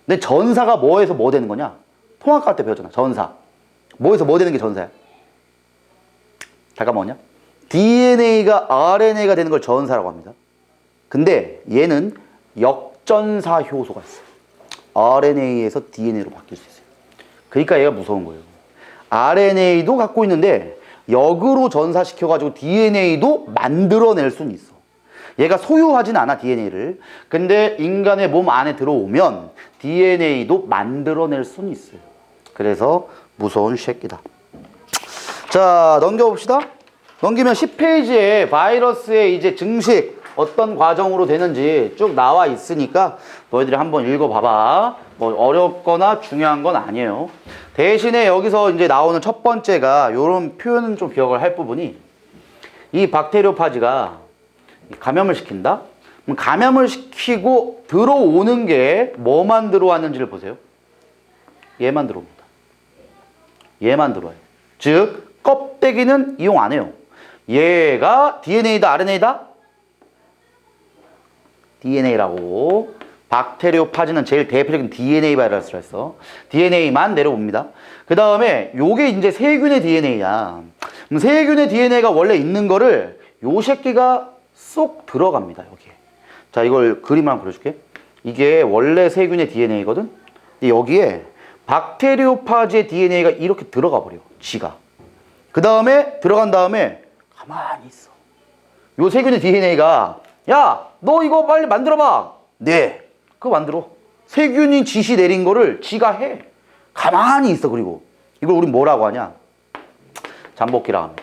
근데 전사가 뭐에서 뭐 되는 거냐? 통합할 때 배웠잖아. 전사. 뭐에서 뭐 되는 게 전사야? 잠깐 뭐냐? DNA가 RNA가 되는 걸 전사라고 합니다. 근데 얘는 역전사 효소가 있어. RNA에서 DNA로 바뀔 수 있어요. 그러니까 얘가 무서운 거예요. RNA도 갖고 있는데 역으로 전사시켜가지고 DNA도 만들어낼 수는 있어. 얘가 소유하진 않아, DNA를. 근데 인간의 몸 안에 들어오면 DNA도 만들어낼 수는 있어요. 그래서 무서운 새끼다. 자, 넘겨봅시다. 넘기면 10페이지에 바이러스의 이제 증식 어떤 과정으로 되는지 쭉 나와 있으니까 너희들이 한번 읽어봐봐. 뭐 어렵거나 중요한 건 아니에요. 대신에 여기서 이제 나오는 첫 번째가 이런 표현은 좀 기억을 할 부분이 이 박테리오파지가 감염을 시킨다? 그럼 감염을 시키고 들어오는 게 뭐만 들어왔는지를 보세요. 얘만 들어옵니다. 얘만 들어와요. 즉 껍데기는 이용 안 해요. 얘가 DNA다, RNA다? DNA라고. 박테리오파지는 제일 대표적인 DNA 바이러스라 했어. DNA만 내려옵니다. 그 다음에 요게 이제 세균의 DNA야. 그럼 세균의 DNA가 원래 있는 거를 요 새끼가 쏙 들어갑니다, 여기에. 자, 이걸 그림을 한번 그려줄게. 이게 원래 세균의 DNA거든? 근데 여기에 박테리오파지의 DNA가 이렇게 들어가 버려, 지가. 그 다음에 들어간 다음에 가만히 있어. 요 세균의 DNA가 야, 너 이거 빨리 만들어봐. 네, 그거 만들어. 세균이 지시 내린 거를 지가 해. 가만히 있어. 그리고 이걸 우린 뭐라고 하냐? 잠복기라고 합니다.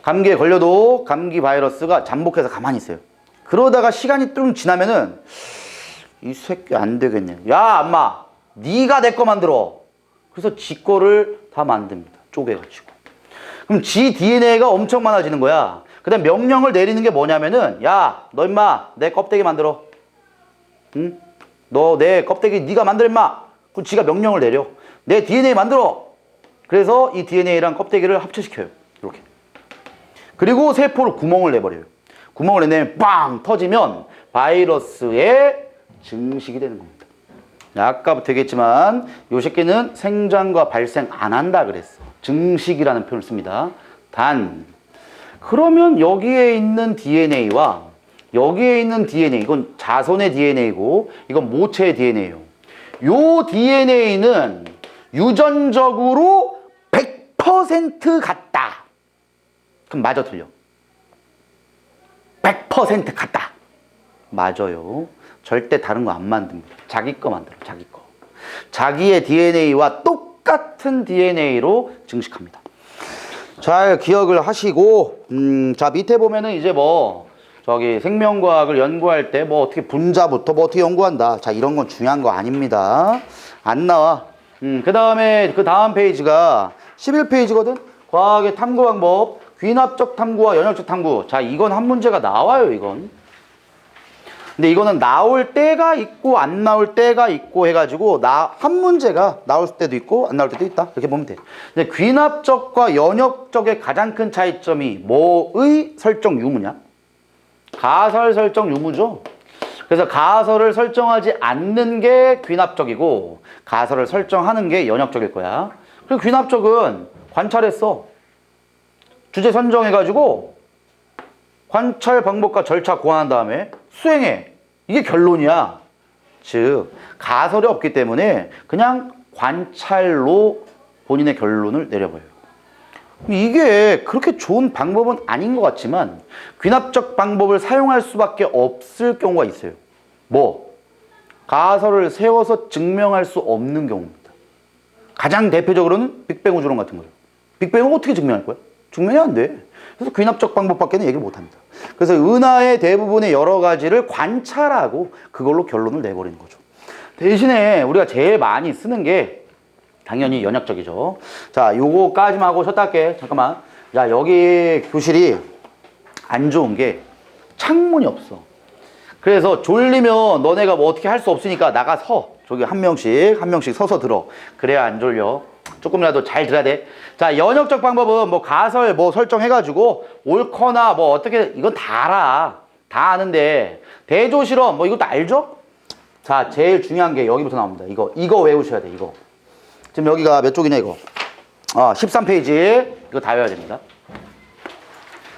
감기에 걸려도 감기 바이러스가 잠복해서 가만히 있어요. 그러다가 시간이 좀 지나면은 이 새끼 안 되겠네. 야, 엄마, 네가 내 거 만들어. 그래서 지 거를 다 만듭니다. 쪼개가지고. 그럼 지 DNA가 엄청 많아지는 거야. 그 다음 명령을 내리는 게 뭐냐면은 야, 너 임마 내 껍데기 만들어. 응? 너 내 껍데기 네가 만들어 임마. 그럼 지가 명령을 내려. 내 DNA 만들어. 그래서 이 DNA랑 껍데기를 합체시켜요. 이렇게. 그리고 세포를 구멍을 내버려요. 구멍을 내면 빵 터지면 바이러스의 증식이 되는 겁니다. 아까부터 얘기했지만 요 새끼는 생장과 발생 안 한다 그랬어. 증식이라는 표현을 씁니다. 단 그러면 여기에 있는 DNA와 여기에 있는 DNA, 이건 자손의 DNA고 이건 모체의 DNA예요. 요 DNA는 유전적으로 100% 같다. 그럼 맞아, 틀려? 100% 같다. 맞아요. 절대 다른 거 안 만듭니다. 자기 거 만들어, 자기 거. 자기의 DNA와 똑같은 DNA로 증식합니다. 잘 기억을 하시고, 자, 밑에 보면은 이제 뭐, 저기 생명과학을 연구할 때 뭐 어떻게 분자부터 뭐 어떻게 연구한다. 자, 이런 건 중요한 거 아닙니다. 안 나와. 그 다음에 그 다음 페이지가 11페이지거든? 과학의 탐구 방법, 귀납적 탐구와 연역적 탐구. 자, 이건 한 문제가 나와요, 이건. 근데 이거는 나올 때가 있고 안 나올 때가 있고 해가지고 한 문제가 나올 때도 있고 안 나올 때도 있다. 이렇게 보면 돼. 근데 귀납적과 연역적의 가장 큰 차이점이 뭐의 설정 유무냐? 가설 설정 유무죠. 그래서 가설을 설정하지 않는 게 귀납적이고 가설을 설정하는 게 연역적일 거야. 그리고 귀납적은 관찰했어. 주제 선정해가지고 관찰 방법과 절차 고안한 다음에 수행해. 이게 결론이야. 즉 가설이 없기 때문에 그냥 관찰로 본인의 결론을 내려버려요. 이게 그렇게 좋은 방법은 아닌 것 같지만 귀납적 방법을 사용할 수밖에 없을 경우가 있어요. 뭐? 가설을 세워서 증명할 수 없는 경우입니다. 가장 대표적으로는 빅뱅 우주론 같은 거예요. 빅뱅을 어떻게 증명할 거야? 증명이 안 돼. 그래서 귀납적 방법밖에는 얘기를 못 합니다. 그래서 은하의 대부분의 여러 가지를 관찰하고 그걸로 결론을 내버리는 거죠. 대신에 우리가 제일 많이 쓰는 게 당연히 연역적이죠. 자, 요거까지만 하고 쉬었다 할게. 잠깐만. 자, 여기 교실이 안 좋은 게 창문이 없어. 그래서 졸리면 너네가 뭐 어떻게 할 수 없으니까 나가 서. 저기 한 명씩 서서 들어. 그래야 안 졸려. 조금이라도 잘 들어야 돼. 자, 연역적 방법은 뭐 가설 뭐 설정해가지고 옳거나 뭐 어떻게 이건 다 알아. 다 아는데 대조 실험 뭐 이것도 알죠? 자, 제일 중요한 게 여기부터 나옵니다. 이거 외우셔야 돼. 이거. 지금 여기가 몇 쪽이냐 이거. 13페이지. 이거 다 외워야 됩니다.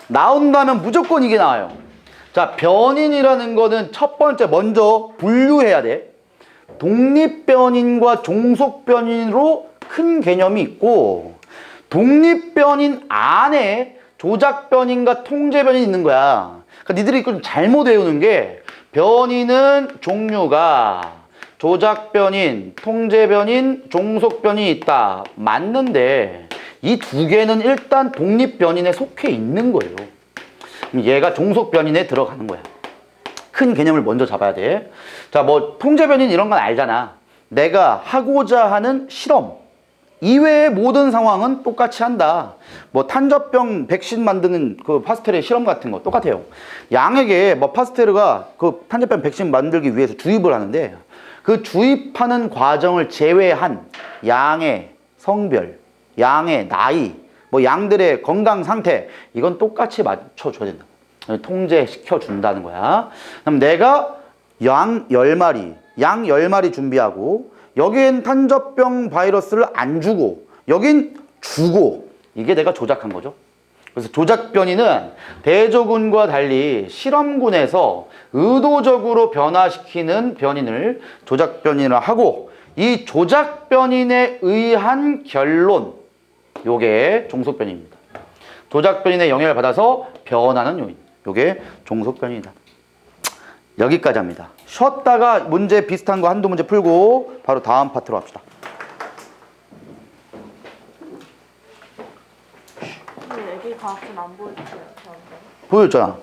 나온다면 무조건 이게 나와요. 자, 변인이라는 거는 첫 번째 먼저 분류해야 돼. 독립변인과 종속변인으로 큰 개념이 있고 독립변인 안에 조작변인과 통제변인이 있는 거야. 그러니까 니들이 좀 잘못 외우는 게 변인은 종류가 조작변인, 통제변인, 종속변인이 있다. 맞는데 이 두 개는 일단 독립변인에 속해 있는 거예요. 얘가 종속변인에 들어가는 거야. 큰 개념을 먼저 잡아야 돼. 자, 뭐 통제변인 이런 건 알잖아. 내가 하고자 하는 실험 이외의 모든 상황은 똑같이 한다. 뭐 탄저병 백신 만드는 그 파스텔의 실험 같은 거 똑같아요. 양에게 뭐 파스텔가 그 탄저병 백신 만들기 위해서 주입을 하는데 그 주입하는 과정을 제외한 양의 성별, 양의 나이, 뭐 양들의 건강 상태 이건 똑같이 맞춰줘야 된다. 통제시켜 준다는 거야. 그럼 내가 양 10마리 준비하고 여긴 탄저병 바이러스를 안 주고 여긴 주고 이게 내가 조작한 거죠. 그래서 조작변이는 대조군과 달리 실험군에서 의도적으로 변화시키는 변인을 조작변인을 하고 이 조작변인에 의한 결론 요게 종속변인입니다. 조작변인의 영향을 받아서 변하는 요인 요게 종속변인이다. 여기까지 합니다. 쉬었다가 문제 비슷한 거 한두 문제 풀고 바로 다음 파트로 합시다. 애기 과학은 안 보여주세요. 보였잖아.